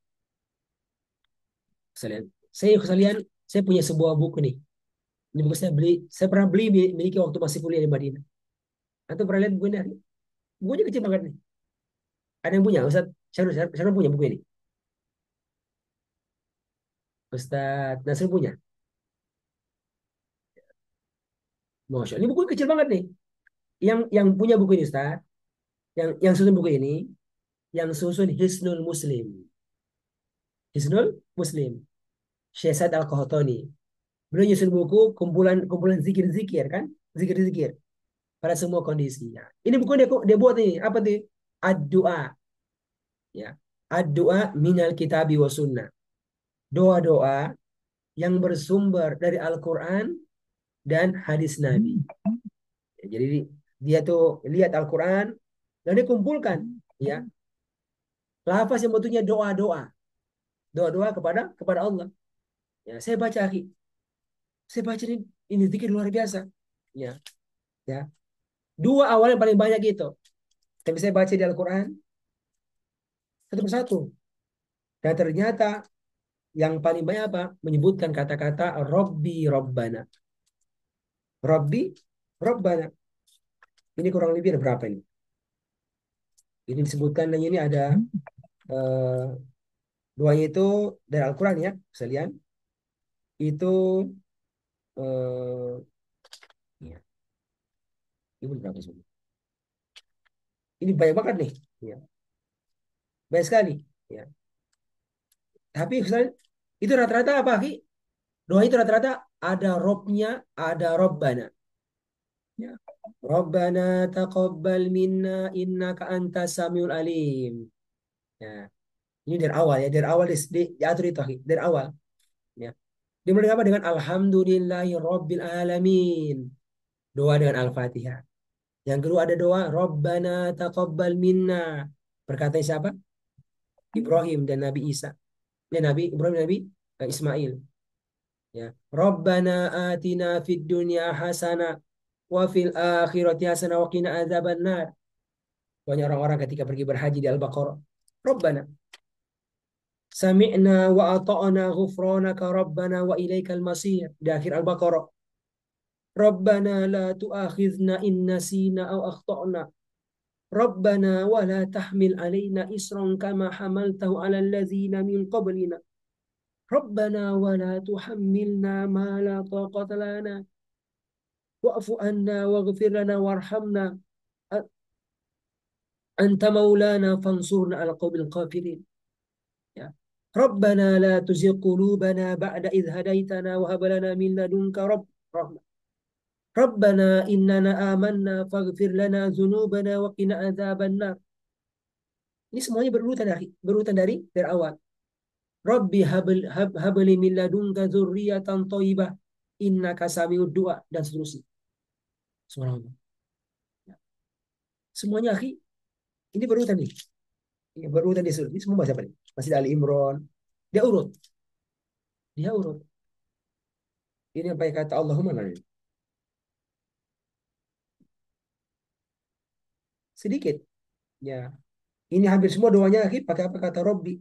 Sekalian, saya punya sebuah buku nih. Ini buku saya pernah beli miliki waktu masih kuliah di Madinah. Atau pernah lihat buku ini? Bukunya kecil banget nih. Ada yang punya, Ustaz? Saya punya buku ini. Ustaz Nasir punya. Masya Allah. Ini buku kecil banget nih. Yang punya buku ini, Ustaz. Yang susun buku ini, yang susun Hisnul Muslim. Hisnul Muslim. Syekh Sa'ad Al-Qahtani. Beliau nyusun buku kumpulan kumpulan zikir-zikir kan? Zikir-zikir pada semua kondisinya. Ini buku dia buat ini. Apa tuh? Ad-du'a. Ya. Ad-du'a minal kitabi wa sunnah. Doa-doa yang bersumber dari Al-Quran dan hadis Nabi. Ya, jadi dia tuh lihat Al-Quran dan dikumpulkan ya Lafaz yang bentuknya doa-doa, doa-doa kepada Allah. Ya, saya baca akhi, saya baca ini zikir luar biasa. Ya, ya. Dua awal yang paling banyak gitu. Tapi saya baca di Al-Quran satu persatu. Dan ternyata yang paling banyak apa? Menyebutkan kata-kata Robbi Robbana. Robbi Robbana. Ini kurang lebih ada berapa ini? Ini disebutkan dan ini ada eh, duanya itu dari Al-Quran ya, sekalian. Itu eh, ya, ini berapa sih? Ini banyak banget nih. Ya, banyak sekali. Ya. Tapi sekalian, itu rata-rata apa, Ki? Doa itu rata-rata ada robnya, ada robbana. Ya. Rabbana taqabbal minna innaka antas samiul alim. Ya. Ini dari awal ya, dari awal diatur itu, Ki. Dari awal. Ya. Dimulai apa? Dengan Alhamdulillahi Rabbil Alamin. Doa dengan Al-Fatihah. Yang kedua ada doa Rabbana taqabbal minna. Perkataan siapa? Ibrahim dan Nabi Isa. Ya, Nabi Ibrahim dan Nabi Ismail. Ya. Rabbana atina fid dunya hasanah wa fil akhirati hasanah wa qina adzabannar. Banyak orang-orang ketika pergi berhaji di Al-Baqarah. Rabbana sami'na wa ata'na ghufranaka rabbana wa ilaikal masir. Di akhir Al-Baqarah. Rabbana la tu'akhidhna in nasina aw akhtana. Rabbana wa la tahmil alaina isran kama hamaltahu ala allazina min qablina. Rabbana wa la tuhammilna ma la taqata lana wa'fu anna waghfir lana warhamna anta maulana fansurna ala qawmil kafirin. Ya. Rabbana la tuzigh qulubana ba'da idh hadaitana wa hab lana min ladunka rahmah. Rabbana innana amanna faghfir lana dzunubana wa qina adzabannar. Ini semuanya berurutan dari awal. Rabbi habli min ladunka dzurriyyatan thayyibah innaka samiud du'a dan seterusnya. Subhanallah. Semuanya akhi, ini berurutan nih. Ini berurutan di sini. Ini semua bahasa apa nih? Masih Ali Imran. Dia urut. Dia urut. Ini apa yang kata Allahumma nanti. Sedikit. Ya. Ini hampir semua doanya akhi pakai apa kata Robbi.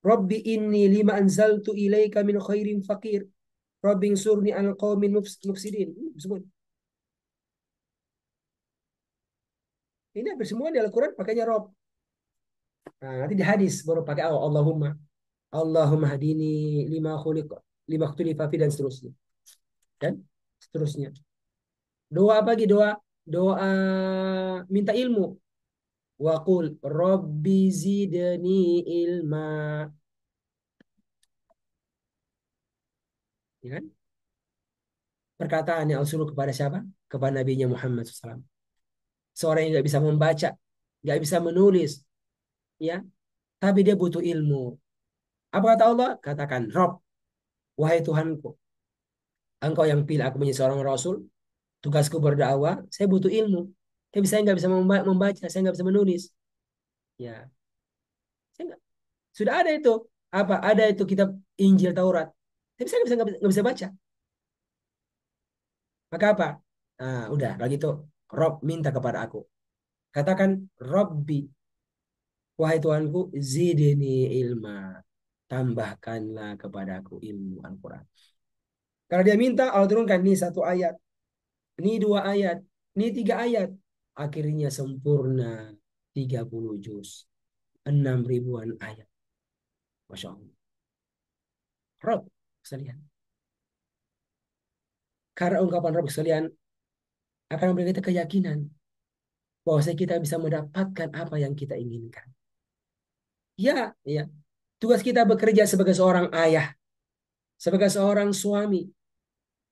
Robbi inni lima anzaltu ilaika min khairin fakir. Rabbi surni al qawmin mufsidin. Semua. Ini hampir semua di Al-Quran pakainya Rob. Nah, nanti di hadis baru pakai Allahumma. Allahumma hadini lima khuliq lima khulifa fi dan seterusnya. Dan seterusnya. Doa apa lagi? Doa minta ilmu. Wa qul rabbi zidni ilma. Ya kan? Perkataan yang al-suruh kepada siapa? Kepada Nabi Muhammad SAW. Seorang yang nggak bisa membaca, nggak bisa menulis, ya, tapi dia butuh ilmu. Apa kata Allah? Katakan, Rob, wahai Tuhanku, Engkau yang pilih aku menjadi seorang Rasul, tugasku berdakwah, saya butuh ilmu. Tapi saya nggak bisa membaca, saya nggak bisa menulis. Ya, saya nggak. Sudah ada itu. Apa? Ada itu kitab Injil Taurat. Tapi saya nggak bisa baca. Maka apa? Nah, udah, lagi itu. Rob minta kepada aku. Katakan, Robbi, wahai Tuhanku, zidni ilma. Tambahkanlah kepadaku ilmu Al-Quran. Kalau dia minta, Allah turunkan. Ini satu ayat. Ini dua ayat. Ini tiga ayat. Akhirnya sempurna 30 juz. 6 ribuan ayat. Masya Allah. Rob, sekalian. Karena ungkapan Rob sekalian akan memberi kita keyakinan bahwa kita bisa mendapatkan apa yang kita inginkan. Ya, ya. Tugas kita bekerja sebagai seorang ayah, sebagai seorang suami,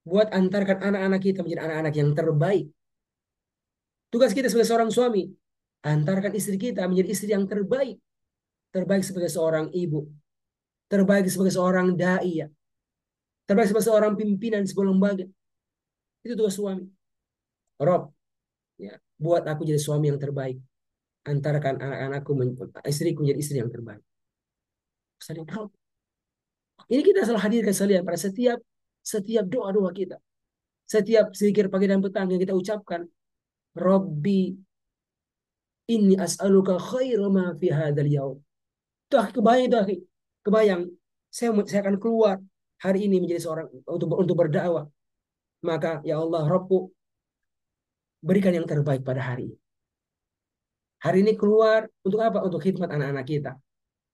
buat antarkan anak-anak kita menjadi anak-anak yang terbaik. Tugas kita sebagai seorang suami, antarkan istri kita menjadi istri yang terbaik. Terbaik sebagai seorang ibu, terbaik sebagai seorang dai, ya. Terbaik sebagai seorang pimpinan sebuah lembaga. Itu tugas suami. Rob, ya, buat aku jadi suami yang terbaik. antarkan anak-anakku, istriku menjadi istri yang terbaik. Saling Rob. Ini kita selalu hadirkan sekalian pada setiap doa-doa kita. Setiap zikir pagi dan petang yang kita ucapkan. Robbi inni as'aluka khaira ma fi hadzal yaum. Itu akhi. Kebayang. Saya akan keluar hari ini menjadi seorang untuk berdakwah. Maka ya Allah, Robku, berikan yang terbaik pada hari ini. Hari ini keluar untuk apa? Untuk khidmat anak-anak kita.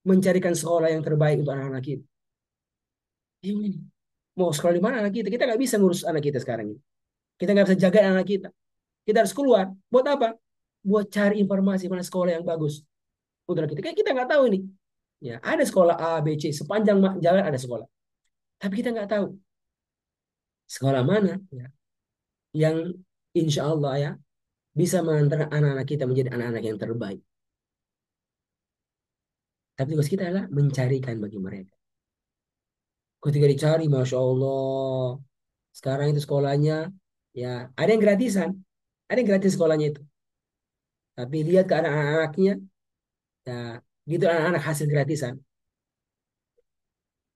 Mencarikan sekolah yang terbaik untuk anak-anak kita. Ini. Mau sekolah di mana anak kita? Kita nggak bisa ngurus anak kita sekarang ini. Kita nggak bisa jaga anak kita. Kita harus keluar. Buat apa? Buat cari informasi mana sekolah yang bagus untuk anak kita. Kayak kita nggak tahu ini. Ya, ada sekolah A, B, C. Sepanjang jalan ada sekolah. Tapi kita nggak tahu sekolah mana ya, yang insya Allah ya bisa mengantar anak-anak kita menjadi anak-anak yang terbaik. Tapi tugas kita adalah mencarikan bagi mereka. Ketika dicari, Masya Allah, sekarang itu sekolahnya, ya ada yang gratisan, ada yang gratis sekolahnya itu. Tapi lihat ke anak-anaknya, ya gitu anak-anak hasil gratisan.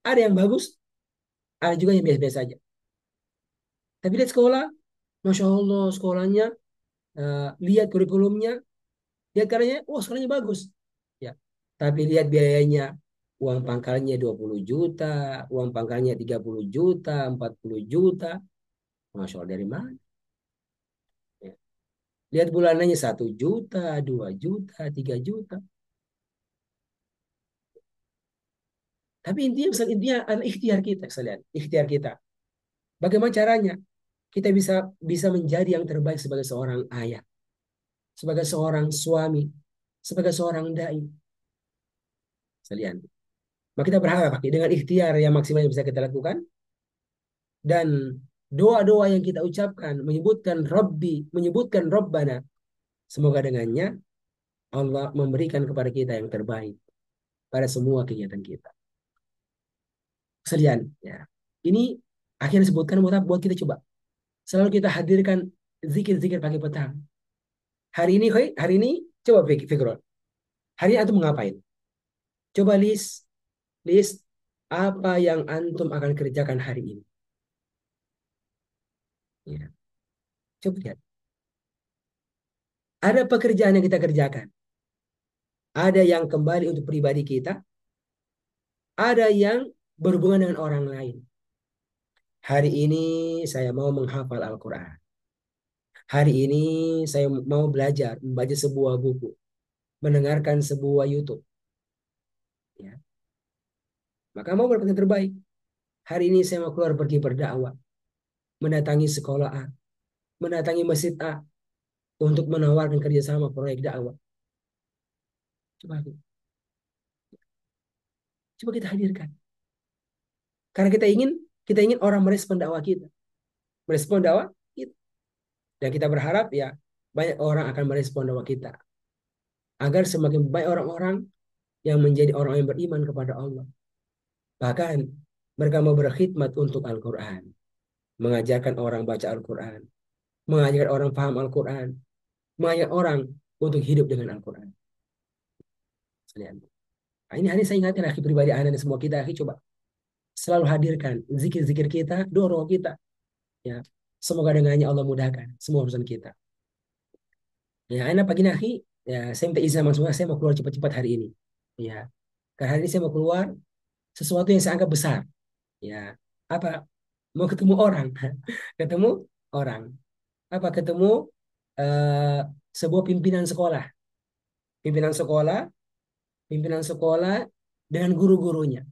Ada yang bagus, ada juga yang biasa-biasa saja. Tapi lihat sekolah, Masya Allah, sekolahnya, lihat kurikulumnya, lihat karenanya, wah sekolahnya bagus. Ya. Tapi lihat biayanya, uang pangkalnya 20 juta, uang pangkalnya 30 juta, 40 juta. Masya Allah dari mana? Ya. Lihat bulanannya 1 juta, 2 juta, 3 juta. Tapi intinya adalah ikhtiar kita, sekalian. Ikhtiar kita. Bagaimana caranya? Kita bisa bisa menjadi yang terbaik sebagai seorang ayah, sebagai seorang suami, sebagai seorang dai, sekalian. Maka kita berharap dengan ikhtiar yang maksimal yang bisa kita lakukan dan doa-doa yang kita ucapkan menyebutkan Rabbana, semoga dengannya Allah memberikan kepada kita yang terbaik pada semua kegiatan kita. Sekalian, ya. Ini akhirnya disebutkan buat kita coba. Selalu kita hadirkan zikir-zikir pagi petang. Hari ini coba Fikron. Hari ini antum ngapain? Coba list list apa yang antum akan kerjakan hari ini. Ya. Coba lihat. Ada pekerjaan yang kita kerjakan. Ada yang kembali untuk pribadi kita. Ada yang berhubungan dengan orang lain. Hari ini saya mau menghafal Al-Quran. Hari ini saya mau belajar, membaca sebuah buku, mendengarkan sebuah YouTube. Ya. Maka mau berpikir terbaik. Hari ini saya mau keluar pergi berdakwah, mendatangi sekolah A, mendatangi masjid A untuk menawarkan kerjasama proyek dakwah. Coba, coba kita hadirkan. Karena kita ingin orang merespon dakwah kita, merespon dakwah kita. Dan kita berharap ya banyak orang akan merespon dakwah kita. Agar semakin banyak orang-orang yang menjadi orang yang beriman kepada Allah. Bahkan mereka mau berkhidmat untuk Al-Quran. Mengajarkan orang baca Al-Quran. Mengajarkan orang paham Al-Quran. Mengajak orang untuk hidup dengan Al-Quran. Nah, ini saya ingatkan akhi pribadi anda dan semua kita akhi coba selalu hadirkan zikir-zikir kita, doa kita. Ya, semoga dengannya Allah mudahkan semua urusan kita. Ya, anda pagi akhi, ya saya minta izin sama semua, saya mau keluar cepat-cepat hari ini. Ya, karena hari ini saya mau keluar sesuatu yang saya anggap besar. Ya, apa? Mau ketemu orang, ketemu orang. Apa? Ketemu eh, sebuah pimpinan sekolah, pimpinan sekolah dengan guru-gurunya.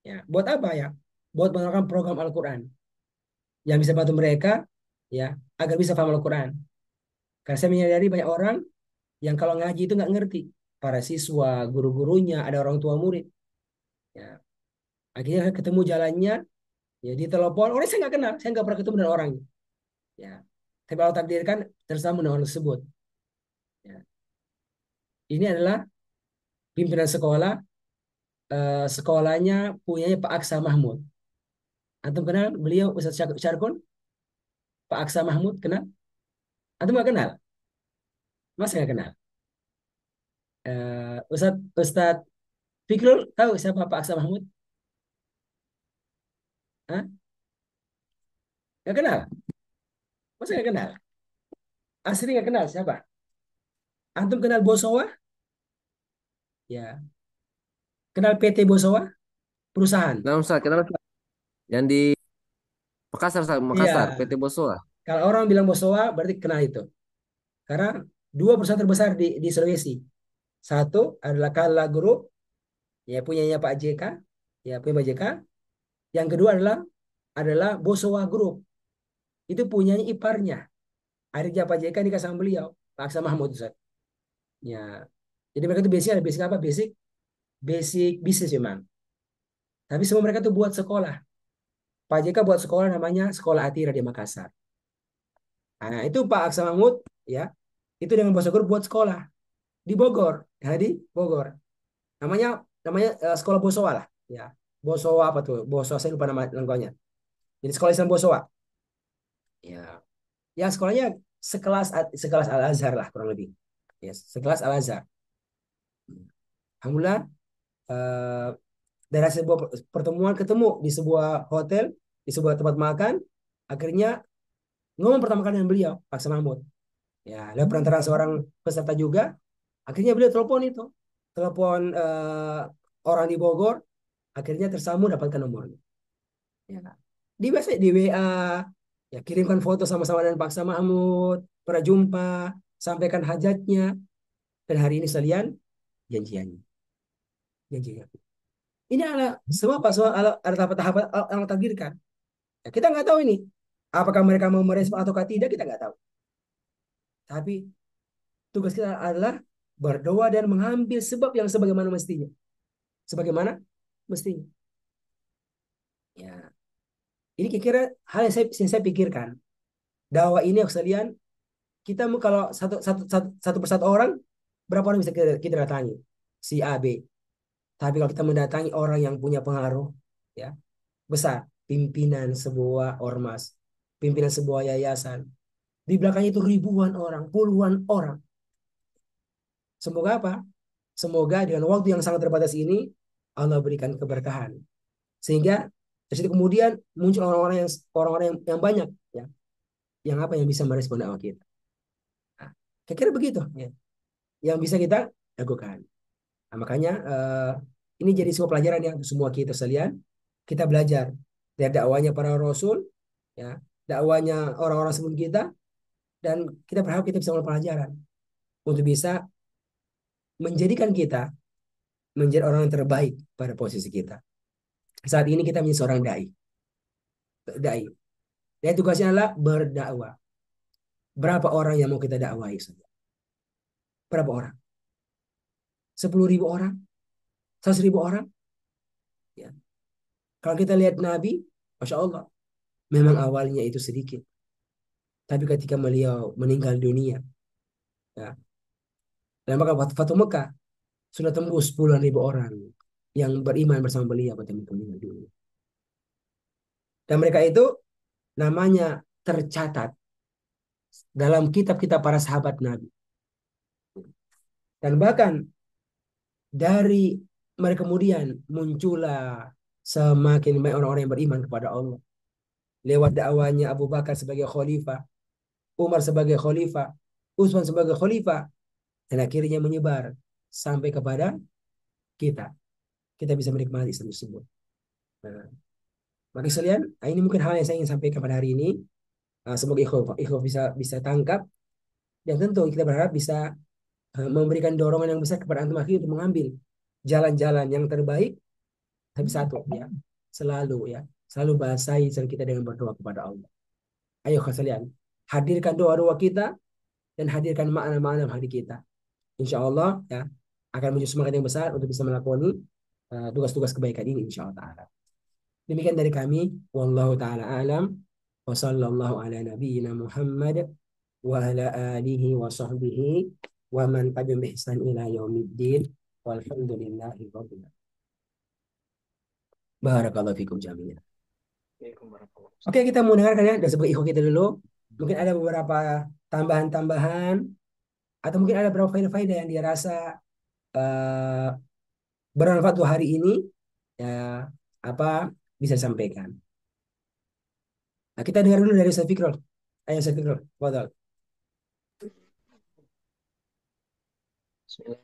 Ya, buat apa ya? Buat melakukan program Al-Quran yang bisa bantu mereka ya agar bisa paham Al-Quran. Karena saya menyadari banyak orang yang kalau ngaji itu nggak ngerti. Para siswa, guru-gurunya, ada orang tua murid. Ya, akhirnya ketemu jalannya, ya di telepon. Orang saya nggak kenal, saya nggak pernah ketemu dengan orangnya. Ya, tapi Allah takdirkan tersambung dengan orang tersebut. Ya. Ini adalah pimpinan sekolah, sekolahnya punyanya Pak Aksa Mahmud. Antum kenal beliau Ustaz Syarkun? Pak Aksa Mahmud kenal? Antum nggak kenal? Masa nggak kenal? Ustadz Fikrul tahu siapa Pak Aksa Mahmud? Hah? Nggak kenal? Masa nggak kenal? Asli nggak kenal siapa? Antum kenal Bosowa? Ya. Kenal PT Bosowa? Perusahaan. Nah, Ustaz, kenapa Ustaz? Yang di Makassar, Ustaz, Makassar, Iya. PT Bosoa. Kalau orang bilang Bosowa berarti kenal itu. Karena dua perusahaan terbesar di Sulawesi. Satu adalah Kala Group, ya punyanya Pak JK, ya punya Pak JK. Yang kedua adalah Bosowa Group. Itu punyanya iparnya. Akhirnya Pak JK nikah sama beliau, Pak Aksa Mahmud Ustaz. Ya. Jadi mereka itu basic apa? Basic bisnis memang. Tapi semua mereka tuh buat sekolah. Pak JK buat sekolah namanya Sekolah Atira di Makassar. Nah, itu Pak Aksa Mahmud ya. Itu dengan Bosowa Group buat sekolah di Bogor. Ya, di Bogor. Namanya namanya Sekolah Bosowa lah, ya. Bosowa apa tuh? Bosowa saya lupa nama lengkapnya. Jadi Sekolah Islam Bosowa. Ya. Ya sekolahnya sekelas Al Azhar lah kurang lebih. Ya, sekelas Al Azhar. Alhamdulillah eh, dari sebuah pertemuan ketemu di sebuah hotel, di sebuah tempat makan, akhirnya ngomong pertama kali dengan beliau, Pak Mahmud. Ya, lewat perantara seorang peserta juga, akhirnya beliau telepon itu, telepon orang di Bogor, akhirnya tersambung dapatkan nomornya. Ya. Di biasa di WA, ya kirimkan foto sama-sama dengan Pak Mahmud, pernah jumpa, sampaikan hajatnya, dan hari ini sekalian janjiannya, janjinya. Ini adalah semua pas ada tahap-tahap yang Allah takdirkan. Ya, kita nggak tahu ini. Apakah mereka mau merespon atau tidak, kita nggak tahu. Tapi tugas kita adalah berdoa dan mengambil sebab yang sebagaimana mestinya. Sebagaimana mestinya. Ya, ini kira-kira hal yang saya pikirkan. Dakwah ini sekalian, kita kalau satu persatu orang, berapa orang bisa kita datangi? Si A, B. Tapi kalau kita mendatangi orang yang punya pengaruh, ya besar, pimpinan sebuah ormas, pimpinan sebuah yayasan, di belakangnya itu ribuan orang, puluhan orang. Semoga apa? Semoga dengan waktu yang sangat terbatas ini Allah berikan keberkahan. Sehingga dari situ kemudian muncul orang-orang yang banyak ya, yang apa yang bisa merespon dakwah kita. Nah, kira-kira begitu ya, yang bisa kita lakukan. Nah, makanya ini jadi sebuah pelajaran ya untuk semua kita sekalian. Kita belajar dari dakwanya para rasul, ya, dakwanya orang-orang sebelum kita, dan kita berharap kita bisa mengambil pelajaran untuk bisa menjadikan kita menjadi orang yang terbaik pada posisi kita. Saat ini kita menjadi seorang dai, dai. Dan tugasnya adalah berdakwah. Berapa orang yang mau kita dakwahi? Berapa orang? 10.000 orang? 100.000 orang? Ya. Kalau kita lihat Nabi, Masya Allah, memang awalnya itu sedikit. Tapi ketika beliau meninggal dunia, ya, dan maka Fatu Mekah sudah tembus puluhan ribu orang yang beriman bersama beliau ketika meninggal dunia. Dan mereka itu namanya tercatat dalam kitab-kitab para sahabat Nabi. Dan bahkan dari mereka kemudian muncullah semakin banyak orang-orang yang beriman kepada Allah. Lewat dakwanya Abu Bakar sebagai khalifah, Umar sebagai khalifah, Utsman sebagai khalifah, dan akhirnya menyebar sampai kepada kita. Kita bisa menikmati Islam tersebut. Nah, maka sekalian, ini mungkin hal yang saya ingin sampaikan pada hari ini. Semoga ikhwah bisa bisa tangkap, dan tentu kita berharap bisa memberikan dorongan yang besar kepada antum akhir untuk mengambil jalan-jalan yang terbaik. Tapi satu ya, selalu ya, selalu bahasahi lisan kita dengan berdoa kepada Allah. Ayo kalian, hadirkan doa-doa kita dan hadirkan makna-makna hati kita. Insya Allah ya akan muncul semangat yang besar untuk bisa melakoni tugas-tugas kebaikan ini insya Allah taala. Demikian dari kami, wallahu taala alam, wa sallallahu ala nabiyyina Muhammad wa ala alihi wa sahbihi wa man tabi'ahum bi ihsan ila yaumiddin walhamdulillahi rabbil alamin. Barakallahu fikum jami'an. Oke, kita mau dengarkan ya dari sebagai ikhwan kita dulu. Mungkin ada beberapa tambahan-tambahan atau mungkin ada beberapa faedah-faedah yang dia rasa eh, bermanfaat untuk hari ini ya apa bisa disampaikan. Nah, kita dengar dulu dari Ustaz Fikrul. Ayo Ustaz Fikrul, fadal. Bismillahirrahmanirrahim.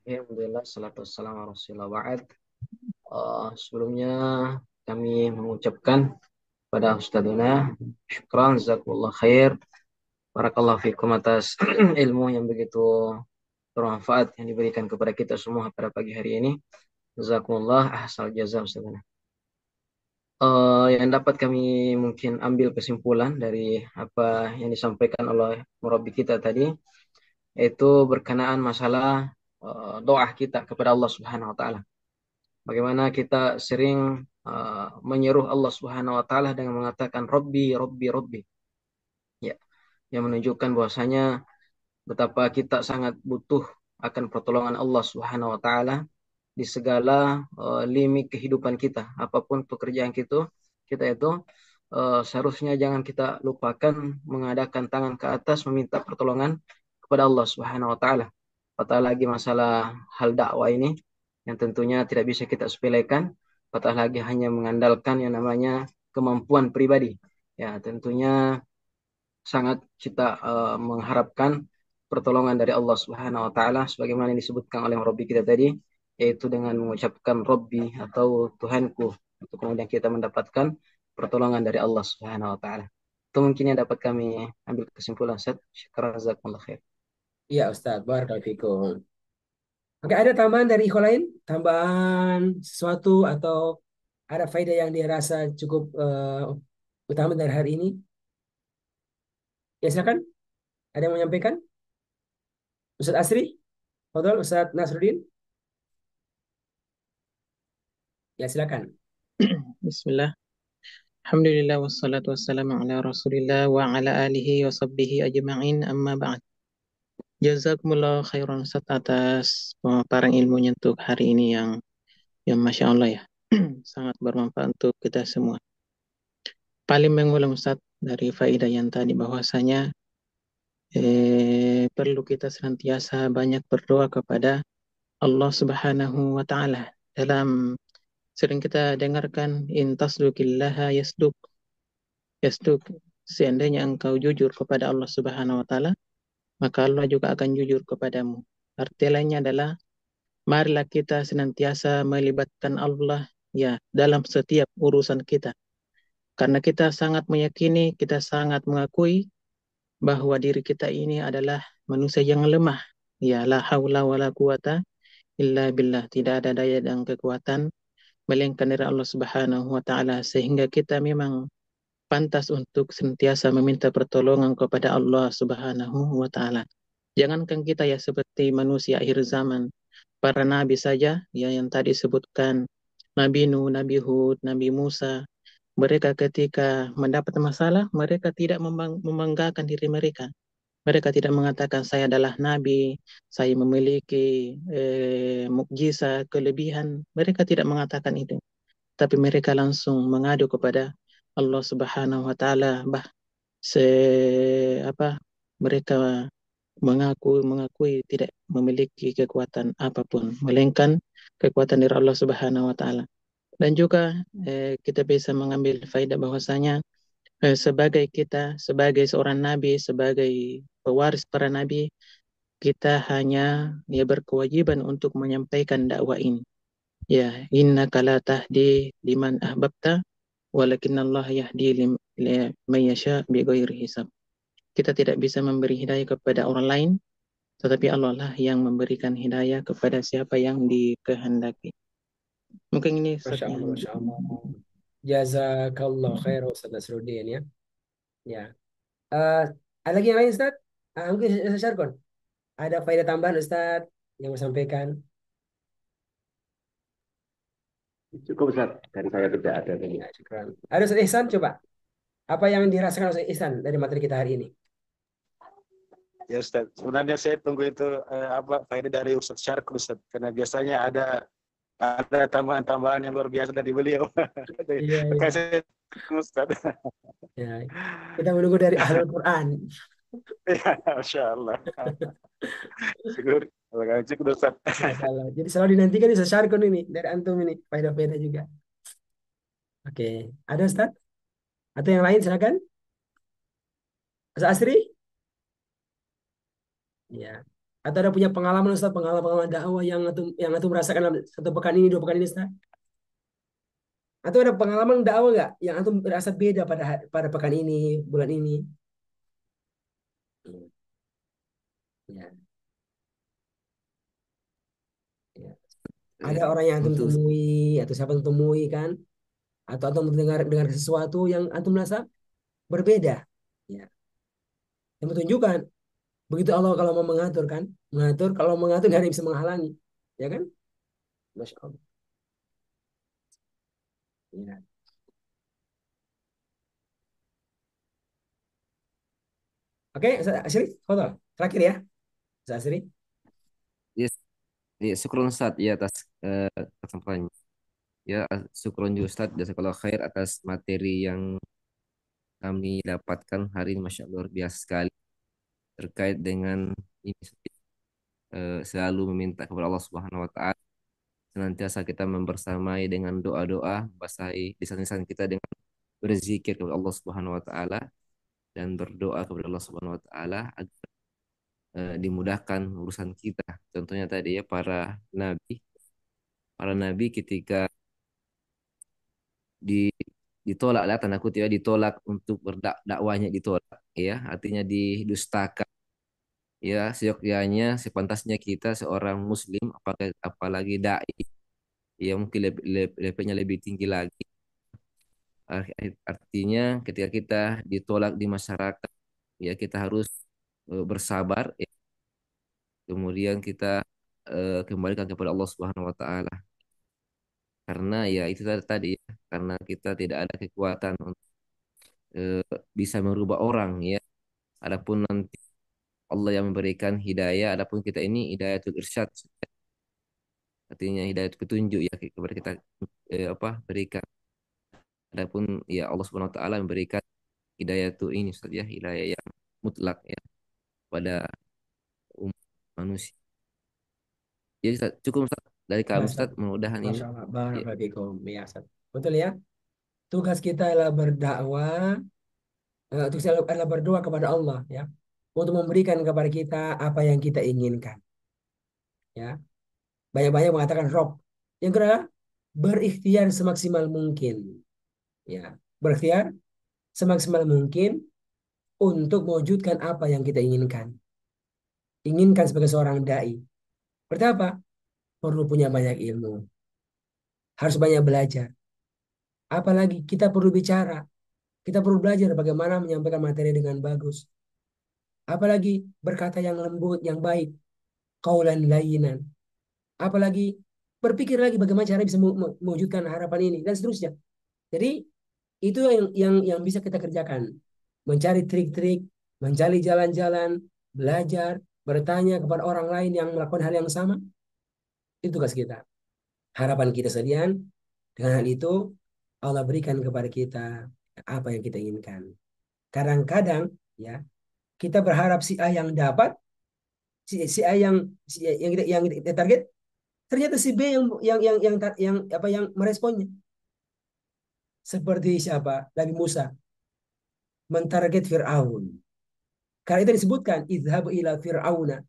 Alhamdulillah, salatu wassalamu ala Rasulillah wa'ad. Sebelumnya kami mengucapkan pada Ustadzuna, syukran, jazakumullah khair. Barakallahu fikum atas ilmu yang begitu bermanfaat yang diberikan kepada kita semua pada pagi hari ini. Jazakumullah ahsal jazaa Ustadzuna. Yang dapat kami mungkin ambil kesimpulan dari apa yang disampaikan oleh murabbi kita tadi, yaitu berkenaan masalah doa kita kepada Allah Subhanahu wa taala. Bagaimana kita sering menyeru Allah Subhanahu wa taala dengan mengatakan Robbi, Robbi, Robbi. Ya, yang menunjukkan bahwasanya betapa kita sangat butuh akan pertolongan Allah Subhanahu wa taala di segala lini kehidupan kita. Apapun pekerjaan kita itu seharusnya jangan kita lupakan mengadakan tangan ke atas meminta pertolongan kepada Allah Subhanahu wa taala. Apatah lagi masalah hal dakwah ini yang tentunya tidak bisa kita sepelekan, apatah lagi hanya mengandalkan yang namanya kemampuan pribadi. Ya, tentunya sangat kita mengharapkan pertolongan dari Allah Subhanahu wa taala sebagaimana yang disebutkan oleh Rabbi kita tadi, yaitu dengan mengucapkan Rabbi atau Tuhanku, untuk kemudian kita mendapatkan pertolongan dari Allah Subhanahu wa taala. Itu mungkin yang dapat kami ambil kesimpulan. Ustaz, syukran, jazakumullah khair. Iya Ustaz, barakallahu fikum. Oke, ada tambahan dari ikhwan lain? Tambahan sesuatu atau ada faedah yang dirasa cukup utama dari hari ini? Ya silakan. Ada yang mau menyampaikan? Ustaz Asri? Fadol, Ustaz Nasruddin? Ya silakan. Bismillah. Alhamdulillah wassalatu wassalamu ala Rasulillah wa ala alihi wa sahbihi ajma'in amma ba'd. Jazakumullah khairan Ustaz atas pemaparan ilmunya untuk hari ini yang Masya Allah ya. Sangat bermanfaat untuk kita semua. Paling mengulang Ustaz dari faedah yang tadi bahwasanya perlu kita senantiasa banyak berdoa kepada Allah Subhanahu wa taala. Dalam sering kita dengarkan in tasduqillaha yasduk, seandainya engkau jujur kepada Allah Subhanahu wa taala, maka Allah juga akan jujur kepadamu. Arti lainnya adalah marilah kita senantiasa melibatkan Allah ya dalam setiap urusan kita. Karena kita sangat meyakini, kita sangat mengakui bahwa diri kita ini adalah manusia yang lemah. Ya la haula wala quwata illa billah. Tidak ada daya dan kekuatan melainkan dari Allah Subhanahu wa taala, sehingga kita memang pantas untuk senantiasa meminta pertolongan kepada Allah Subhanahu wa taala. Jangankan kita ya seperti manusia akhir zaman, para nabi saja ya yang tadi disebutkan Nabi Nuh, Nabi Hud, Nabi Musa, mereka ketika mendapat masalah, mereka tidak membanggakan diri mereka. Mereka tidak mengatakan saya adalah nabi, saya memiliki mukjizat, kelebihan. Mereka tidak mengatakan itu. Tapi mereka langsung mengadu kepada Allah Subhanahu wa taala. Se apa mereka mengakui tidak memiliki kekuatan apapun melainkan kekuatan dari Allah Subhanahu wa taala. Dan juga kita bisa mengambil faedah bahwasanya sebagai seorang nabi, sebagai pewaris para nabi, kita hanya ya berkewajiban untuk menyampaikan dakwah ini. Ya, innaka la tahdi liman ahbabta walakinallah yahdi liman yasha bighairi hisab. Kita tidak bisa memberi hidayah kepada orang lain, tetapi Allah lah yang memberikan hidayah kepada siapa yang dikehendaki. Mungkin ini Masya Ustaz Allah, yang Masya Allah. Jazakallah khair Ustaz Nasruddin ya. Ya. Eh, ada lagi yang lain Ustaz? Mungkin Ustaz Syarkon. Ada faedah tambahan Ustaz yang mau sampaikan? Cukup Ustaz. Dari saya tidak ada ini. Ya, syukran. Ada Ustaz Ihsan coba. Apa yang dirasakan Ustaz Ihsan dari materi kita hari ini? Ya Ustaz, sebenarnya saya tunggu itu apa faedah dari Ustaz Syarkul Ustaz, karena biasanya ada tambahan-tambahan yang luar biasa dari beliau. Jadi, Iya, iya. makanya saya Ustaz. Ya. Kita menunggu dari Ahlul Quran. Ya, Masya Allah. Syukur. Kalau nggak cukup Ustaz. Masya Allah. Jadi selalu dinantikan Ustaz Syarikun ini dari antum ini. Faedah-faedah juga. Oke. Ada Ustaz? Atau yang lain silakan. Ustaz Asri? Ya. Atau ada punya pengalaman Ustaz, pengalaman dakwah yang antum merasakan dalam 1 pekan ini, 2 pekan ini Ustaz? Atau ada pengalaman dakwah nggak yang antum merasa beda pada pekan ini, bulan ini? Ya, ya. Ada Eh, orang yang antum untuk temui atau siapa yang temui kan? Atau antum mendengar dengar sesuatu yang antum merasa berbeda. Ya. Yang menunjukkan begitu Allah kalau mau mengatur kan, mengatur kalau mengatur nggak ada yang bisa menghalangi, ya kan? Masya Allah. Ya. Oke, Ustaz Asri, foto terakhir ya, Ustaz Asri. yes, ya, syukron Ustaz ya atas kesempatan. Ya, syukron juga Ustaz, jazakallah khair atas materi yang kami dapatkan hari ini, Masya Allah, luar biasa sekali terkait dengan ini, selalu meminta kepada Allah Subhanahu Wa Taala, senantiasa kita membersamai dengan doa-doa, basahi lisan-lisan kita dengan berzikir kepada Allah Subhanahu Wa Taala dan berdoa kepada Allah Subhanahu Wa Taala agar dimudahkan urusan kita. Contohnya tadi ya para nabi ketika di ditolak lah tanda kutip ya, ditolak untuk berdakwahnya, ditolak ya, artinya didustakan ya, seyogyanya sepantasnya kita seorang muslim, apalagi dai ya, mungkin levelnya lebih tinggi lagi. Artinya ketika kita ditolak di masyarakat ya, kita harus bersabar ya. Kemudian kita kembalikan kepada Allah Subhanahu Wa Taala, karena ya itu tadi ya, karena kita tidak ada kekuatan untuk eh, bisa merubah orang ya. Adapun nanti Allah yang memberikan hidayah, adapun kita ini hidayatul irsyad, artinya hidayah petunjuk ya kepada kita, berikan. Adapun ya Allah Subhanahu Wa Taala memberikan hidayah itu ini saja, hidayah yang mutlak ya pada umat manusia. Jadi Ustaz, cukup Ustaz dari kami Masa, Ustaz, mudah-mudahan ini Masya Allah, ya, barakallahu fikum. Ya, Ustaz. Betul ya. Tugas kita adalah berdakwah, tugas kita adalah berdoa kepada Allah ya, untuk memberikan kepada kita apa yang kita inginkan. Ya, banyak-banyak mengatakan Rob. Yang kedua, berikhtiar semaksimal mungkin. Ya, berikhtiar semaksimal mungkin untuk mewujudkan apa yang kita inginkan. Inginkan sebagai seorang dai. Berarti apa? Perlu punya banyak ilmu. Harus banyak belajar. Apalagi kita perlu bicara. Kita perlu belajar bagaimana menyampaikan materi dengan bagus. Apalagi berkata yang lembut, yang baik. Qaulan layyinan. Apalagi berpikir lagi bagaimana cara bisa mewujudkan harapan ini dan seterusnya. Jadi itu yang bisa kita kerjakan. Mencari trik-trik, mencari jalan-jalan, belajar, bertanya kepada orang lain yang melakukan hal yang sama. Itu tugas kita. Harapan kita sedian, dengan hal itu Allah berikan kepada kita apa yang kita inginkan. Kadang-kadang ya kita berharap si A yang dapat, si A yang kita target, ternyata si B yang meresponnya. Seperti siapa? Nabi Musa mentarget Fir'aun. Karena itu disebutkan idhab ila Fir'auna.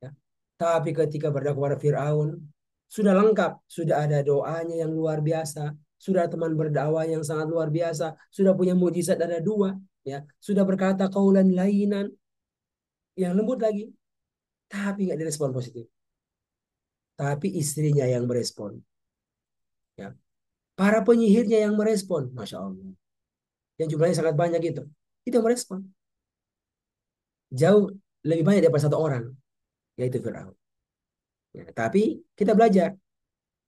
Ya. Tapi ketika berdakwah kepada Fir'aun, sudah lengkap, sudah ada doanya yang luar biasa, sudah teman berdakwah yang sangat luar biasa, sudah punya mujizat ada 2, ya, sudah berkata qaulan lainan yang lembut lagi, tapi nggak direspon positif. Tapi istrinya yang merespon, ya. Para penyihirnya yang merespon, masya Allah, yang jumlahnya sangat banyak itu yang merespon jauh lebih banyak daripada 1 orang, yaitu Fir'aun. Ya, tapi kita belajar,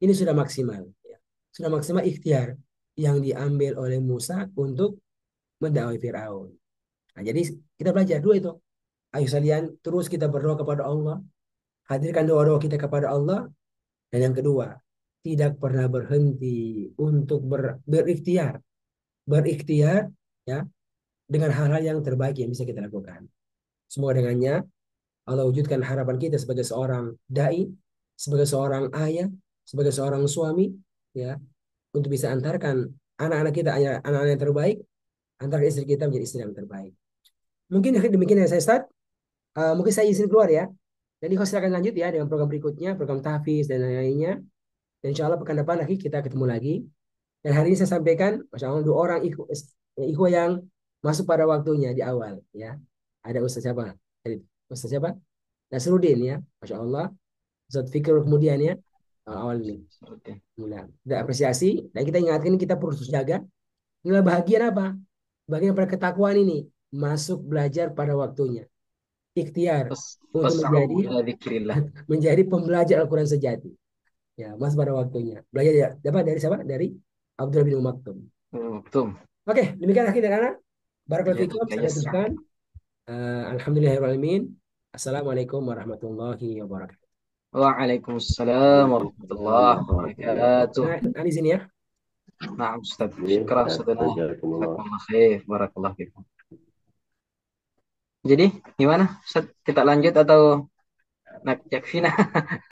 ini sudah maksimal, ya. Sudah maksimal ikhtiar yang diambil oleh Musa untuk mendakwai Firaun. Nah, jadi kita belajar 2 itu. Ayo sekalian terus kita berdoa kepada Allah, hadirkan doa-doa kita kepada Allah, dan yang kedua, tidak pernah berhenti untuk berikhtiar, ya, dengan hal-hal yang terbaik yang bisa kita lakukan. Semoga dengannya Allah wujudkan harapan kita sebagai seorang dai, sebagai seorang ayah, sebagai seorang suami, ya, untuk bisa antarkan anak-anak kita, anak-anak yang terbaik, antar istri kita menjadi istri yang terbaik. Mungkin demikian yang saya start. Mungkin saya izin keluar ya. Jadi host silakan lanjut ya dengan program berikutnya, program tahfiz dan lain-lainnya. Dan insya Allah pekan depan lagi kita ketemu lagi. Dan hari ini saya sampaikan, Masya Allah, dua orang ikhwah yang masuk pada waktunya di awal. Ya, ada Ustaz siapa? Ustaz siapa? Nasruddin ya, Masya Allah. Ustaz Fikir kemudian ya, awal ini. Oke. Nah, kita apresiasi dan kita ingatkan kita perlu jaga. Inilah bagian apa? Bagian pada ketakwaan ini. Masuk belajar pada waktunya. Ikhtiar untuk Fas'au ila dzikrillah. menjadi pembelajar Al-Quran sejati. Ya, masuk pada waktunya. Belajar ya, dapat dari siapa? Dari Abdullah bin Maktum. Betul. Oke, demikian akhir anak. Barakallahu Ya, fikum. ya, Saya yes. tutupan. Alhamdulillahirrahmanirrahim. Assalamualaikum warahmatullahi wabarakatuh. Waalaikumsalam warahmatullahi wabarakatuh. Nah, di sini ya. Nah, Ustaz. Syukran Ustaz. Jazakumullah khair. Barakallahu fikum. Jadi, gimana? Ustaz, kita lanjut atau nak yakfina?